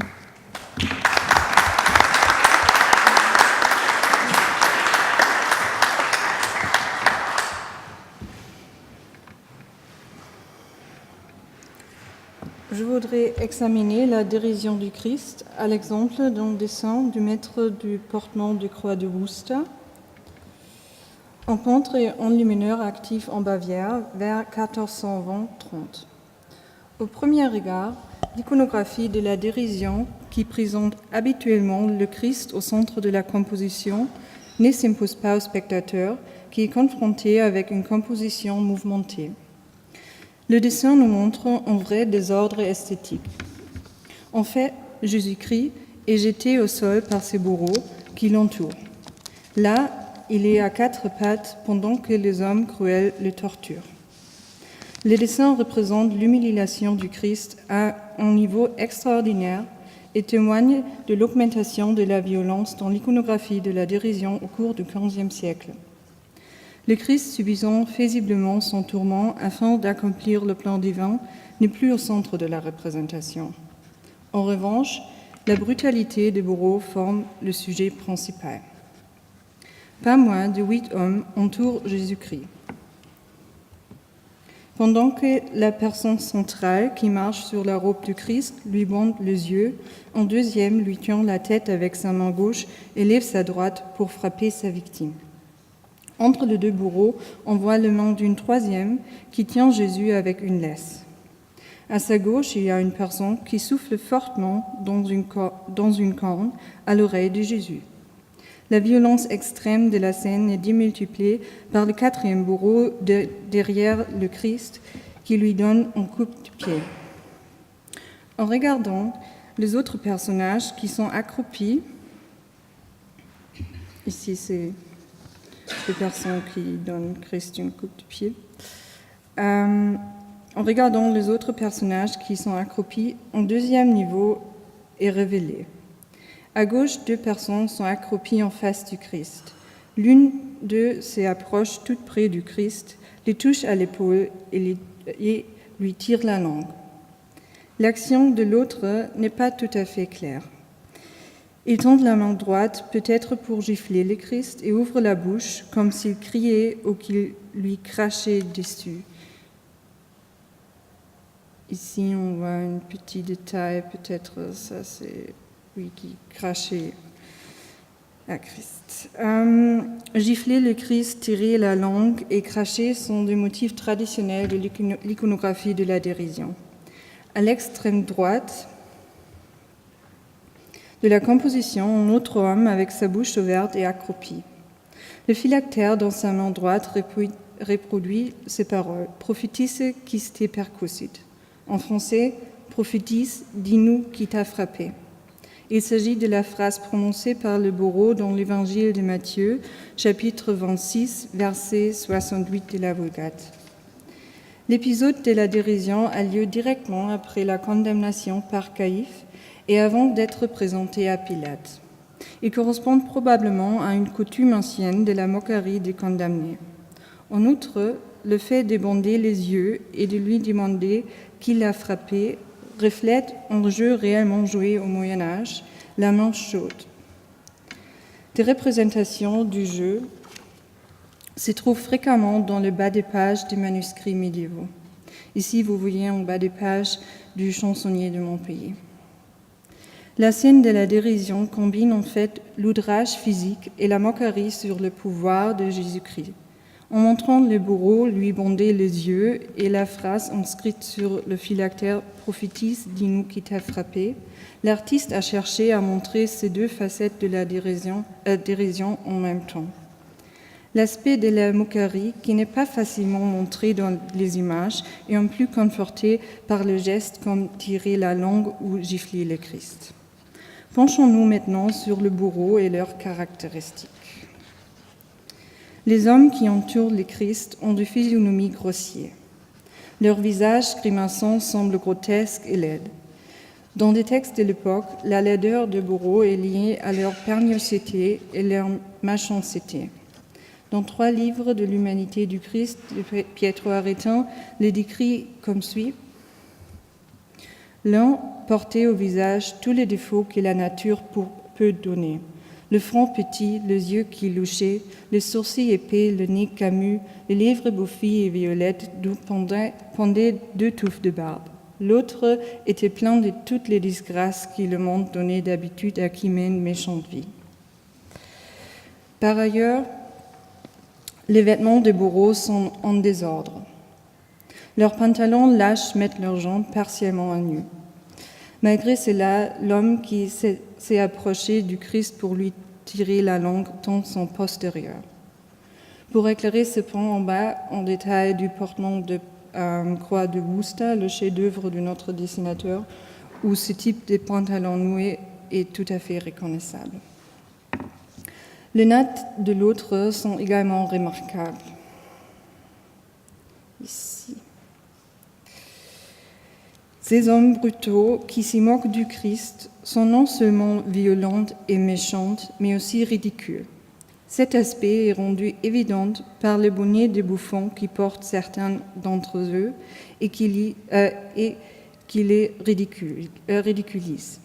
Je voudrais examiner la dérision du Christ à l'exemple d'un dessin du maître du portement de Croix de Worcester, un peintre et enlumineur actif en Bavière vers 1420-30. Au premier regard, l'iconographie de la dérision, qui présente habituellement le Christ au centre de la composition, ne s'impose pas au spectateur, qui est confronté avec une composition mouvementée. Le dessin nous montre un vrai désordre esthétique. En fait, Jésus-Christ est jeté au sol par ses bourreaux qui l'entourent. Là, il est à quatre pattes pendant que les hommes cruels le torturent. Le dessin représente l'humiliation du Christ à un niveau extraordinaire et témoigne de l'augmentation de la violence dans l'iconographie de la dérision au cours du XVe siècle. Le Christ subissant paisiblement son tourment afin d'accomplir le plan divin n'est plus au centre de la représentation. En revanche, la brutalité des bourreaux forme le sujet principal. Pas moins de 8 hommes entourent Jésus-Christ. Pendant que la personne centrale qui marche sur la robe du Christ lui bande les yeux, un deuxième lui tient la tête avec sa main gauche et lève sa droite pour frapper sa victime. Entre les deux bourreaux, on voit le main d'une troisième qui tient Jésus avec une laisse. À sa gauche, il y a une personne qui souffle fortement dans une corne à l'oreille de Jésus. La violence extrême de la scène est démultipliée par le quatrième bourreau derrière le Christ qui lui donne un coup de pied. En regardant les autres personnages qui sont accroupis, ici c'est les personnes qui donnent Christ une coupe de pied. En regardant les autres personnages qui sont accroupis, un deuxième niveau est révélé. À gauche, 2 personnes sont accroupies en face du Christ. L'une d'eux s'approche tout près du Christ, les touche à l'épaule et lui tire la langue. L'action de l'autre n'est pas tout à fait claire. Il tend la main droite, peut-être pour gifler le Christ, et ouvre la bouche comme s'il criait ou qu'il lui crachait dessus. Ici, on voit un petit détail, peut-être ça c'est lui qui crachait à Christ. Gifler le Christ, tirer la langue et cracher sont des motifs traditionnels de l'iconographie de la dérision. À l'extrême droite de la composition, un autre homme avec sa bouche ouverte et accroupi. Le phylactère dans sa main droite reproduit ces paroles « Prophétisse qui te percussit ». En français, « Prophétisse, dis-nous qui t'a frappé ». Il s'agit de la phrase prononcée par le bourreau dans l'évangile de Matthieu, chapitre 26, verset 68 de la Vulgate. L'épisode de la dérision a lieu directement après la condamnation par Caïphe et avant d'être présenté à Pilate. Il correspond probablement à une coutume ancienne de la moquerie des condamnés. En outre, le fait de bander les yeux et de lui demander qui l'a frappé reflète un jeu réellement joué au Moyen-Âge, la main chaude. Des représentations du jeu se trouvent fréquemment dans le bas des pages des manuscrits médiévaux. Ici, vous voyez en bas des pages du chansonnier de mon pays. La scène de la dérision combine en fait l'outrage physique et la moquerie sur le pouvoir de Jésus-Christ. En montrant le bourreau lui bander les yeux et la phrase inscrite sur le phylactère « Prophétisse, dis-nous qui t'a frappé », l'artiste a cherché à montrer ces deux facettes de la dérision en même temps. L'aspect de la moquerie, qui n'est pas facilement montré dans les images, est en plus conforté par le geste comme tirer la langue ou gifler le Christ. Penchons-nous maintenant sur le bourreau et leurs caractéristiques. Les hommes qui entourent le Christ ont des physionomies grossières. Leur visage grimaçant semble grotesque et laide. Dans des textes de l'époque, la laideur des bourreaux est liée à leur perniosité et leur méchanceté. Dans 3 livres de l'humanité du Christ, Pietro Aretin les décrit comme suit. L'un portait au visage tous les défauts que la nature peut donner. Le front petit, les yeux qui louchaient, les sourcils épais, le nez camus, les lèvres bouffies et violettes d'où pendaient 2 touffes de barbe. L'autre était plein de toutes les disgrâces que le monde donnait d'habitude à qui mène méchante vie. Par ailleurs, les vêtements des bourreaux sont en désordre. Leurs pantalons lâches mettent leurs jambes partiellement à nu. Malgré cela, l'homme qui s'est approché du Christ pour lui tirer la langue tend son postérieur. Pour éclairer ce point en bas, en détail du portement de croix de Worcester, le chef-d'œuvre de notre dessinateur, où ce type de pantalon noué est tout à fait reconnaissable. Les nattes de l'autre sont également remarquables. Ici. Ces hommes brutaux qui s'y moquent du Christ sont non seulement violents et méchants, mais aussi ridicules. Cet aspect est rendu évident par le bonnet de bouffon qui portent certains d'entre eux et qui les ridiculisent.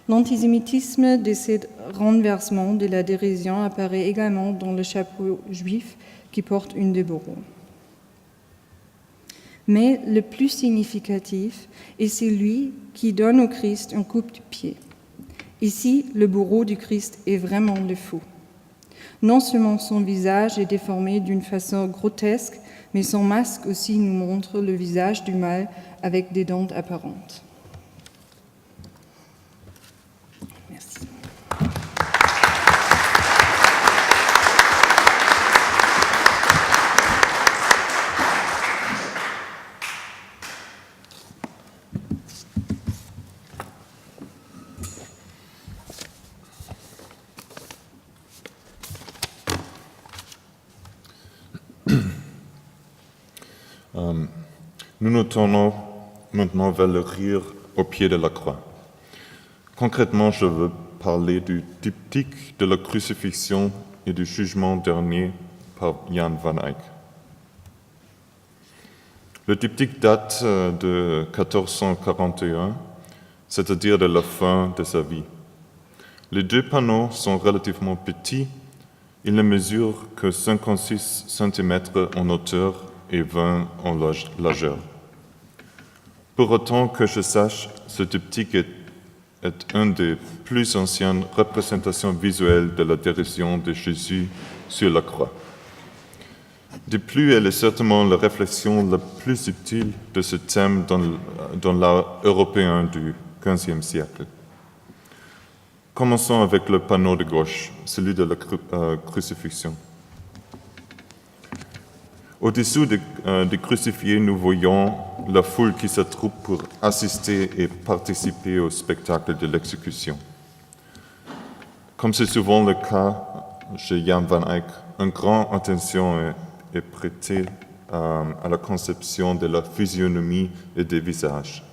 L'antisémitisme de ce renversement de la dérision apparaît également dans le chapeau juif qui porte une des bourreaux. Mais le plus significatif est celui qui donne au Christ un coup de pied. Ici, le bourreau du Christ est vraiment le fou. Non seulement son visage est déformé d'une façon grotesque, mais son masque aussi nous montre le visage du mal avec des dents apparentes. Merci.
Nous nous tournons maintenant vers le rire au pied de la croix. Concrètement, je veux parler du diptyque de la crucifixion et du jugement dernier par Jan van Eyck. Le diptyque date de 1441, c'est-à-dire de la fin de sa vie. Les deux panneaux sont relativement petits. Ils ne mesurent que 56 cm en hauteur et 20 en largeur. Pour autant que je sache, ce diptyque est une des plus anciennes représentations visuelles de la dérision de Jésus sur la croix. De plus, elle est certainement la réflexion la plus subtile de ce thème dans l'art européen du XVe siècle. Commençons avec le panneau de gauche, celui de la crucifixion. Au-dessous des crucifiés, nous voyons la foule qui s'attroupe pour assister et participer au spectacle de l'exécution. Comme c'est souvent le cas chez Jan van Eyck, une grande attention est prêtée à la conception de la physionomie et des visages.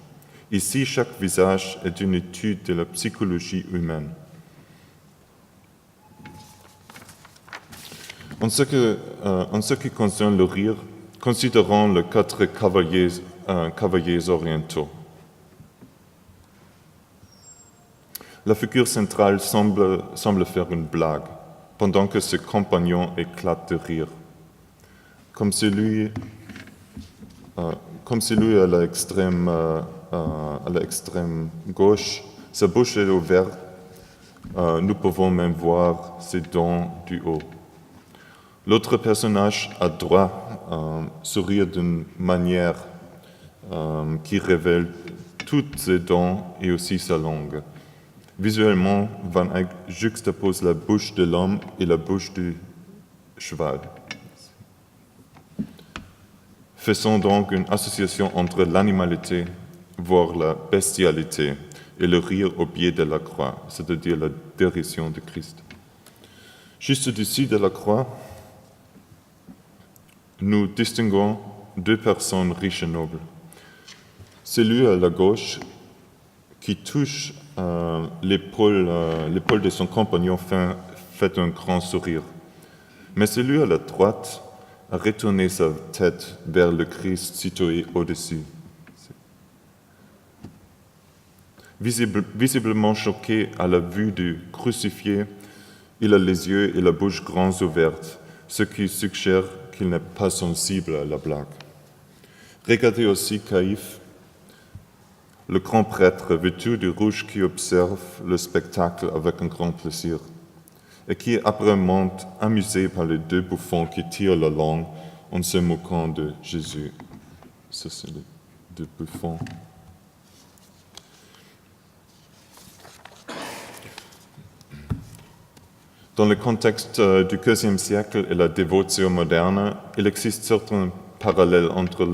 Ici, chaque visage est une étude de la psychologie humaine. En ce qui concerne le rire, considérons les 4 cavaliers orientaux. La figure centrale semble faire une blague, pendant que ses compagnons éclatent de rire. Comme celui à l'extrême gauche, sa bouche est ouverte. Nous pouvons même voir ses dents du haut. L'autre personnage à droite sourit d'une manière qui révèle toutes ses dents et aussi sa langue. Visuellement, Van Eyck juxtapose la bouche de l'homme et la bouche du cheval. Faisons donc une association entre l'animalité, voire la bestialité, et le rire au pied de la croix, c'est-à-dire la dérision de Christ. Juste au-dessus de la croix, nous distinguons 2 personnes riches et nobles. Celui à la gauche qui touche l'épaule de son compagnon fait un grand sourire. Mais celui à la droite a retourné sa tête vers le Christ situé au-dessus. Visiblement choqué à la vue du crucifié, il a les yeux et la bouche grands ouverts, ce qui suggère qu'il n'est pas sensible à la blague. Regardez aussi Caïphe, le grand prêtre vêtu de rouge qui observe le spectacle avec un grand plaisir et qui est apparemment amusé par les 2 bouffons qui tirent la langue en se moquant de Jésus. Ça, c'est les 2 bouffons. Dans le contexte du XVe siècle et la dévotion moderne, il existe certains parallèles entre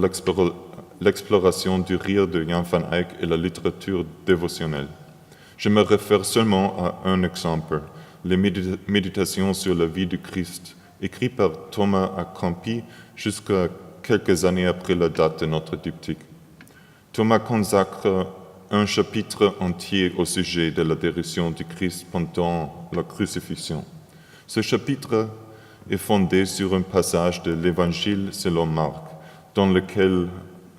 l'exploration du rire de Jan van Eyck et la littérature dévotionnelle. Je me réfère seulement à un exemple, les méditations sur la vie du Christ, écrit par Thomas à Campi jusqu'à quelques années après la date de notre diptyque. Thomas consacre un chapitre entier au sujet de la dérision du Christ pendant la crucifixion. Ce chapitre est fondé sur un passage de l'Évangile selon Marc, dans lequel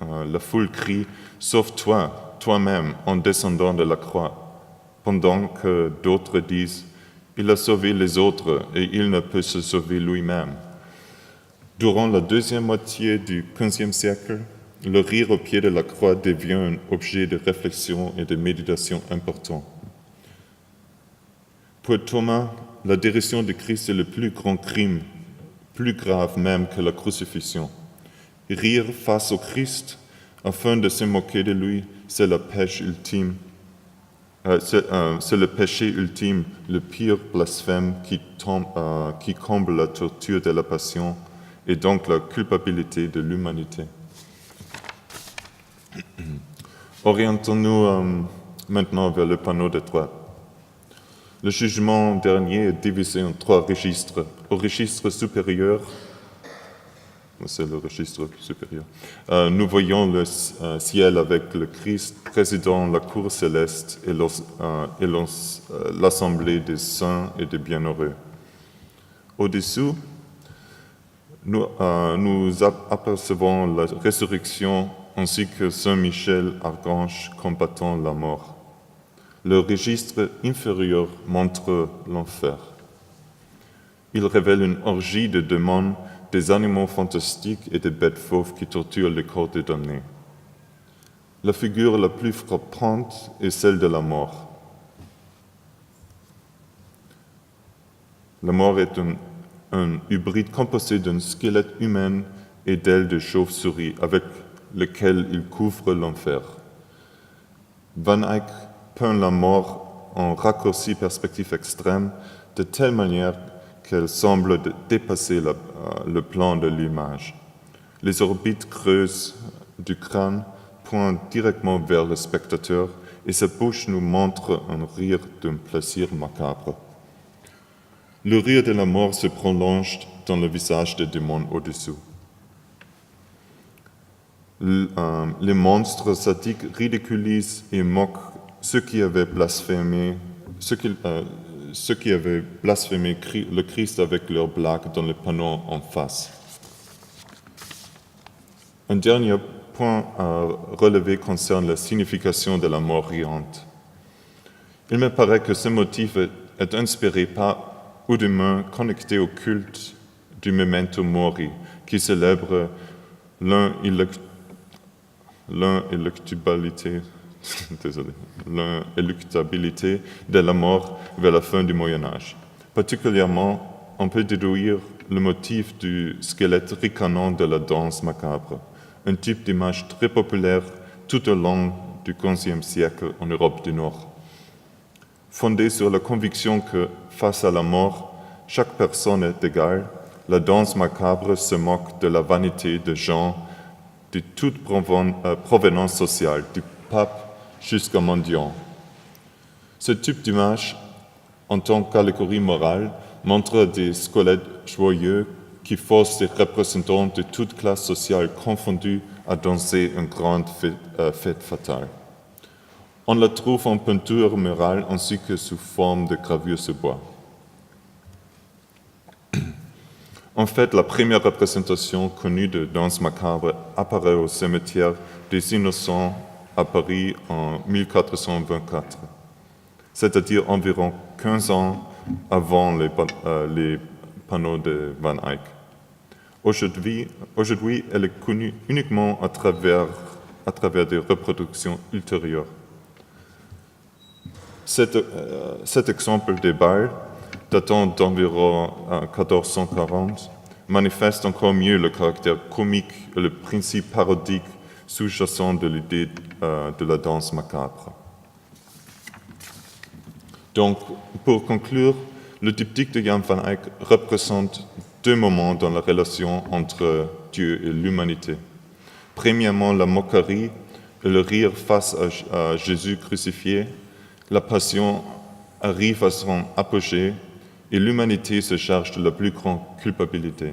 la foule crie « Sauve-toi, toi-même, en descendant de la croix », pendant que d'autres disent « Il a sauvé les autres et il ne peut se sauver lui-même ». Durant la deuxième moitié du XVe siècle, le rire au pied de la croix devient un objet de réflexion et de méditation important. Pour Thomas, la dérision de Christ est le plus grand crime, plus grave même que la crucifixion. Rire face au Christ, afin de se moquer de lui, c'est le péché ultime, le pire blasphème qui comble la torture de la passion et donc la culpabilité de l'humanité. Orientons-nous maintenant vers le panneau de droite. Le jugement dernier est divisé en 3 registres. Au registre supérieur, c'est le registre supérieur. Nous voyons le ciel avec le Christ présidant la cour céleste et l'assemblée des saints et des bienheureux. Au-dessous, nous apercevons la résurrection ainsi que Saint Michel, archange combattant la mort. Le registre inférieur montre l'enfer. Il révèle une orgie de démons, des animaux fantastiques et des bêtes fauves qui torturent les corps des damnés. La figure la plus frappante est celle de la mort. La mort est un hybride composé d'un squelette humain et d'ailes de chauve-souris avec lequel il couvre l'enfer. Van Eyck peint la mort en raccourci perspective extrême de telle manière qu'elle semble dépasser le plan de l'image. Les orbites creuses du crâne pointent directement vers le spectateur et sa bouche nous montre un rire d'un plaisir macabre. Le rire de la mort se prolonge dans le visage des démons au-dessous. Les monstres sadiques ridiculisent et moquent ceux qui avaient blasphémé le Christ avec leurs blagues dans les panneaux en face. Un dernier point à relever concerne la signification de la mort riante. Il me paraît que ce motif est inspiré par ou de main connecté au culte du memento mori, qui célèbre l'inéluctabilité de la mort vers la fin du Moyen-Âge. Particulièrement, on peut déduire le motif du squelette ricanant de la danse macabre, un type d'image très populaire tout au long du XVe siècle en Europe du Nord. Fondée sur la conviction que, face à la mort, chaque personne est égale, la danse macabre se moque de la vanité des gens de toute provenance sociale, du pape jusqu'au mendiant. Ce type d'image, en tant qu'allégorie morale, montre des squelettes joyeux qui forcent les représentants de toute classe sociale confondue à danser une grande fête fatale. On la trouve en peinture murale ainsi que sous forme de gravure sur bois. En fait, la première représentation connue de danse macabre apparaît au cimetière des Innocents à Paris en 1424, c'est-à-dire environ 15 ans avant les panneaux de Van Eyck. Aujourd'hui, elle est connue uniquement à travers des reproductions ultérieures. Cet exemple des balles, datant d'environ 1440, manifeste encore mieux le caractère comique et le principe parodique sous-jacent de l'idée de la danse macabre. Donc, pour conclure, le diptyque de Jan van Eyck représente deux moments dans la relation entre Dieu et l'humanité. Premièrement, la moquerie et le rire face à Jésus crucifié. La passion arrive à son apogée et l'humanité se charge de la plus grande culpabilité.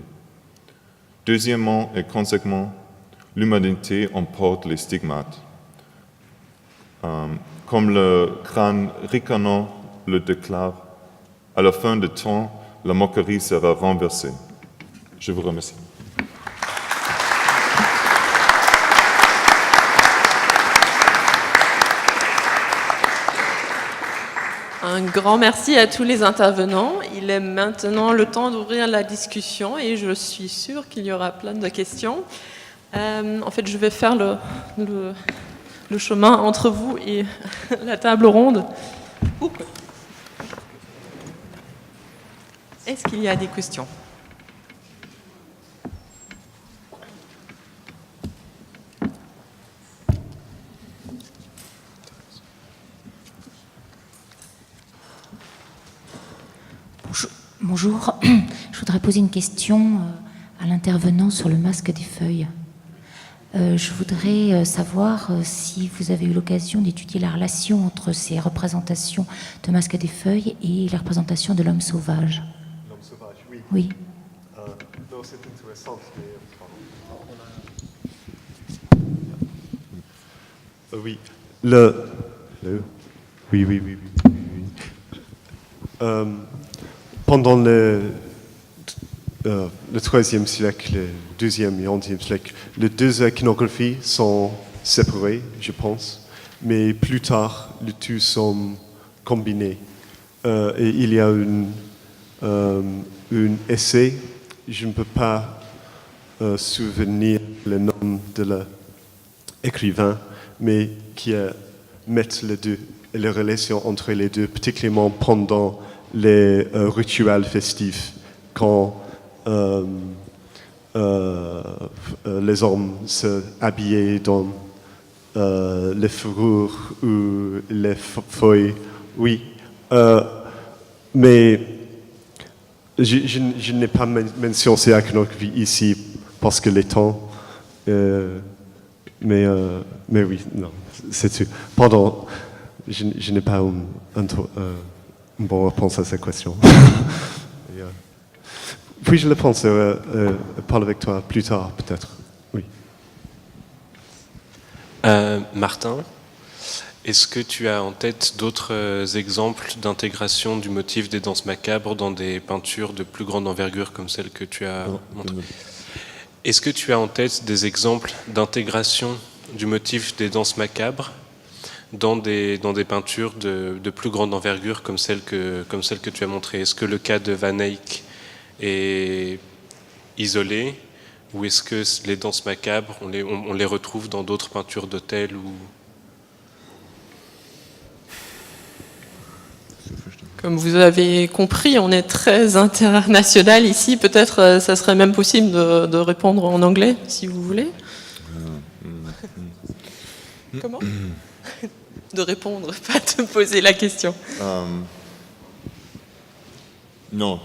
Deuxièmement et conséquemment, l'humanité emporte les stigmates. Comme le crâne ricanant le déclare, à la fin du temps, la moquerie sera renversée. Je vous remercie.
Un grand merci à tous les intervenants. Il est maintenant le temps d'ouvrir la discussion et je suis sûre qu'il y aura plein de questions. En fait, je vais faire le chemin entre vous et la table ronde. Est-ce qu'il y a des questions ?
Bonjour, je voudrais poser une question à l'intervenant sur le masque des feuilles. Je voudrais savoir si vous avez eu l'occasion d'étudier la relation entre ces représentations de masque des feuilles et les représentations de l'homme sauvage.
L'homme sauvage, oui.
Oui.
Non, c'est intéressant. Oui. Oui. Pendant le XIIIe siècle, le IIe et XIe siècle, les deux iconographies sont séparées, je pense, mais plus tard, les deux sont combinés. Et il y a un essai, je ne peux pas souvenir le nom de l'écrivain, mais qui met les deux, les relations entre les deux, particulièrement pendant les rituels festifs, quand les hommes se habillaient dans les fourrures ou les feuilles. Oui, mais je n'ai pas mentionné ces iconographies ici parce que les temps. Mais oui, non, c'est tout. Pardon, je n'ai pas une bonne réponse à cette question. Puis-je le pense parler avec toi plus tard, peut-être? Oui.
Martin, est-ce que tu as en tête d'autres exemples d'intégration du motif des danses macabres dans des peintures de plus grande envergure comme celle que tu as montrée? Est-ce que tu as en tête des exemples d'intégration du motif des danses macabres dans des peintures de plus grande envergure comme celle que tu as montrée? Est-ce que le cas de Van Eyck est isolé, ou est-ce que les danses macabres, on les retrouve dans d'autres peintures d'hôtels ou...
Comme vous avez compris, on est très international ici. Peut-être ça serait même possible de répondre en anglais, si vous voulez. Comment? De répondre, pas de poser la question.
Non. Non.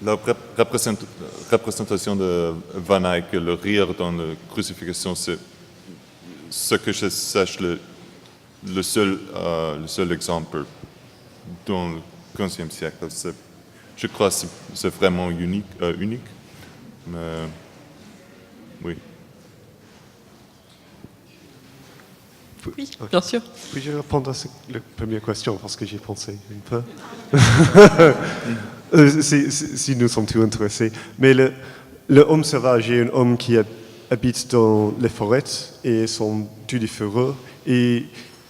La représentation de Van Eyck, le rire dans la crucifixion, c'est ce que je sache le seul exemple dans le XVe siècle. Je crois que c'est vraiment unique. Mais oui.
Oui, bien sûr.
Puis-je répondre à la première question parce que j'ai pensé un peu si nous sommes tous intéressés. Mais le homme sauvage est un homme qui habite dans les forêts et sont tous différents. Et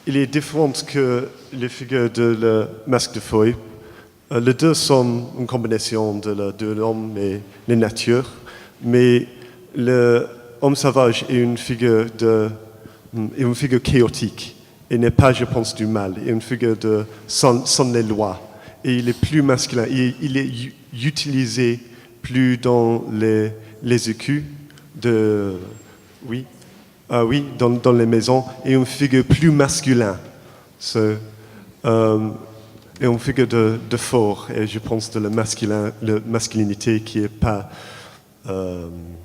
il est différent que les figures de le masque de feuilles. Les deux sont une combinaison de l'homme et la nature. Mais l'homme sauvage est une figure chaotique. Il n'est pas, je pense, du mal. Il est une figure sans les lois. Et il est plus masculin. Il est utilisé plus dans les écus dans les maisons. Et une figure plus masculin. Et une figure de fort. Et je pense de la masculinité qui n'est pas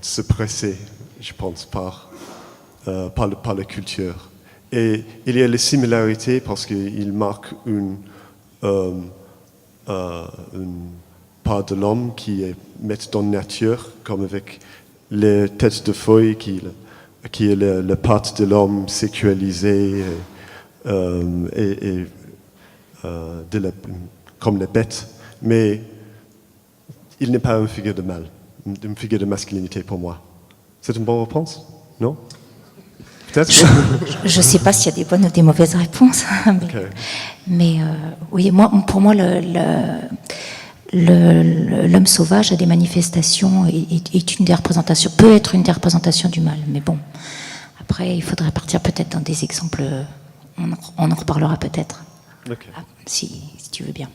suppressée, je pense, par la culture. Et il y a les similarités parce qu'il marque une part de l'homme qui est mise dans la nature, comme avec les têtes de feuilles qui est la part de l'homme sexualisée comme les bêtes. Mais il n'est pas une figure de mal, une figure de masculinité pour moi. C'est une bonne réponse? Non? Peut-être?
Je ne sais pas s'il y a des bonnes ou des mauvaises réponses, mais oui, pour moi, l'homme sauvage a des manifestations et est une des représentations, peut être une des représentations du mal. Mais bon, après, il faudrait partir peut-être dans des exemples. On en reparlera peut-être, si tu veux bien.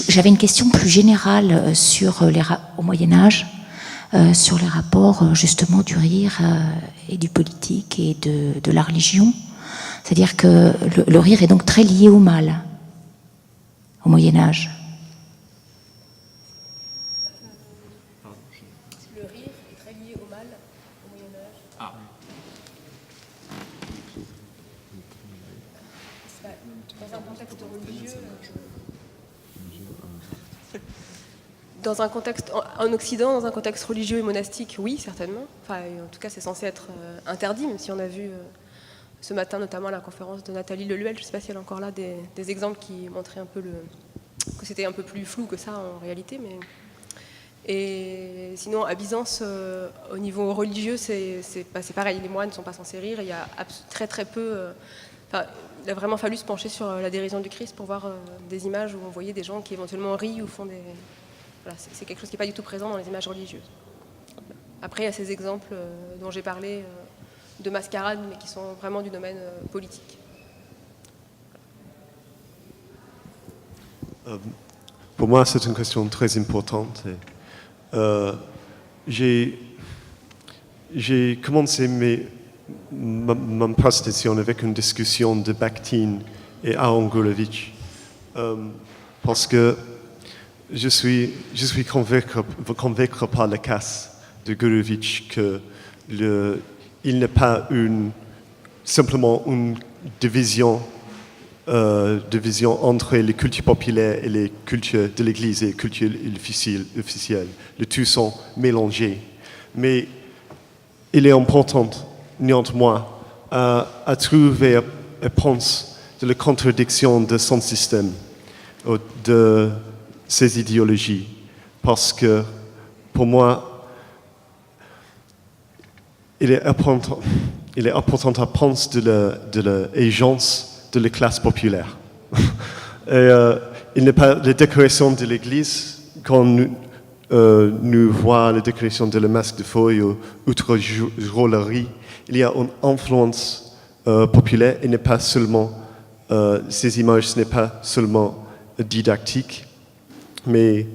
J'avais une question plus générale sur au Moyen-Âge. Sur les rapports justement du rire et du politique et de la religion. C'est-à-dire que le rire est donc très lié au mal, au Moyen-Âge.
Le rire est très lié au mal au Moyen-Âge. Dans un contexte religieux. religieux. Dans un contexte, en Occident, dans un contexte religieux et monastique, oui, certainement. Enfin, en tout cas, c'est censé être interdit, même si on a vu ce matin, notamment à la conférence de Nathalie Leluel, je ne sais pas si elle est encore là, des exemples qui montraient un peu que c'était un peu plus flou que ça en réalité. Et sinon, à Byzance, au niveau religieux, c'est pareil. Les moines ne sont pas censés rire. Il y a très très peu. Il a vraiment fallu se pencher sur la dérision du Christ pour voir des images où on voyait des gens qui éventuellement rient ou font des. Voilà, c'est quelque chose qui n'est pas du tout présent dans les images religieuses. Après, il y a ces exemples dont j'ai parlé de mascarades, mais qui sont vraiment du domaine politique.
Pour moi, c'est une question très importante. J'ai commencé ma présentation avec une discussion de Bakhtin et Aaron Gurevich, parce que je suis convaincu par le cas de Gurevich qu'il n'est pas simplement une division entre les cultures populaires et les cultures de l'Église et les cultures officielles. Les deux sont mélangés. Mais il est important, néanmoins, à trouver et penser de la contradiction de son système, de ses idéologies. Parce que, pour moi, il est important à penser de l'agence de la classe populaire. Il n'est pas la décoration de l'Église, quand nous voyons la décoration de la masque de feuilles ou autre drôlerie, il y a une influence populaire et n'est pas seulement, ces images, ce n'est pas seulement didactique, mais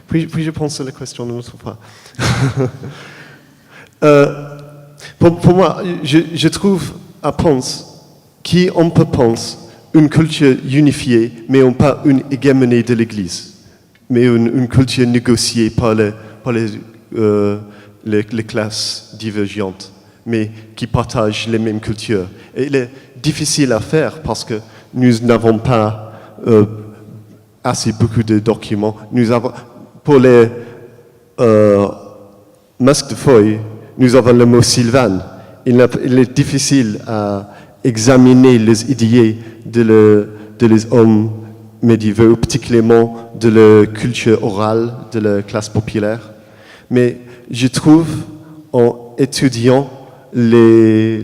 puis-je penser à la question de notre fois. Pour moi, je trouve à penser qu'on peut penser une culture unifiée, mais non pas une hégémonie de l'Église, mais une culture négociée par les classes divergentes, mais qui partagent les mêmes cultures. Et il est difficile à faire parce que nous n'avons pas assez beaucoup de documents. Pour les masques de feuilles, nous avons le mot Sylvan. Il est difficile à examiner les idées des hommes médiévaux, particulièrement de la culture orale de la classe populaire. Mais je trouve, en étudiant les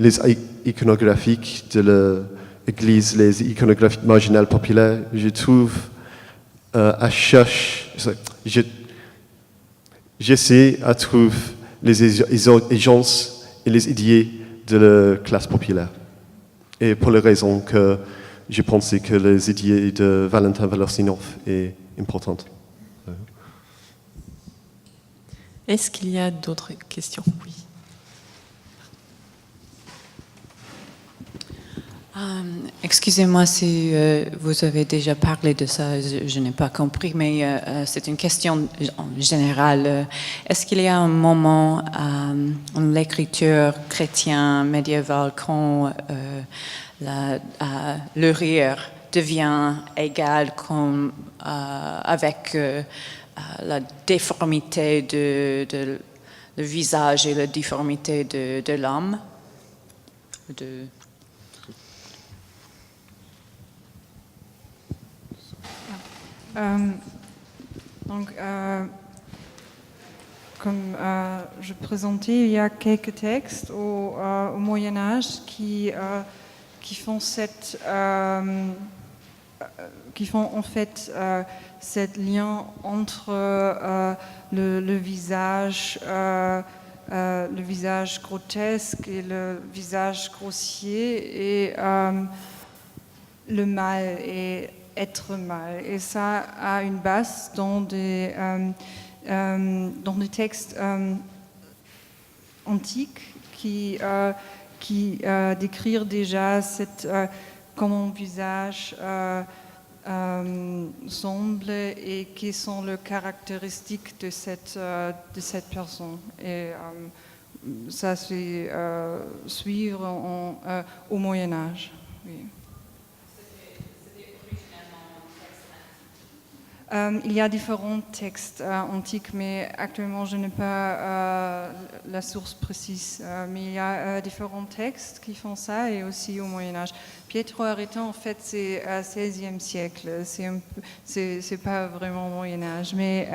iconographies de l'Église, les iconographies marginales populaires, je trouve j'essaie à trouver les agences et les idées de la classe populaire. Et pour la raison que je pensais que les idées de Valentin Volostinov est importante.
Est-ce qu'il y a d'autres questions? Oui.
Excusez-moi si vous avez déjà parlé de ça, je n'ai pas compris, mais c'est une question générale. Est-ce qu'il y a un moment en l'écriture chrétienne médiévale quand le rire devient égal avec la déformité de le visage et la déformité de l'âme?
Comme je présentais, il y a quelques textes au Moyen-Âge qui font en fait cet lien entre le visage grotesque et le visage grossier et le mal et être mal. Et ça a une base dans des textes antiques qui décrivent déjà comment un visage semble et qui sont les caractéristiques de cette personne. Et ça se suivre au Moyen-Âge. oui. Il y a différents textes antiques, mais actuellement je n'ai pas la source précise. Mais il y a différents textes qui font ça, et aussi au Moyen-Âge. Pietro Aretin, en fait, c'est 16e siècle. C'est pas vraiment Moyen-Âge. Mais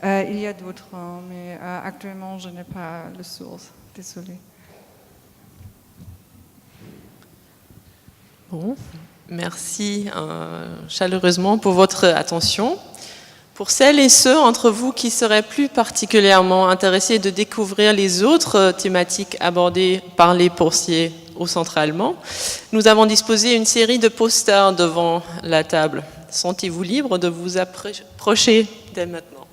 il y a d'autres, hein, mais actuellement je n'ai pas la source. Désolée.
Bon. Merci chaleureusement pour votre attention. Pour celles et ceux entre vous qui seraient plus particulièrement intéressés de découvrir les autres thématiques abordées par les boursiers au Centre allemand, nous avons disposé une série de posters devant la table. Sentez-vous libre de vous approcher dès maintenant.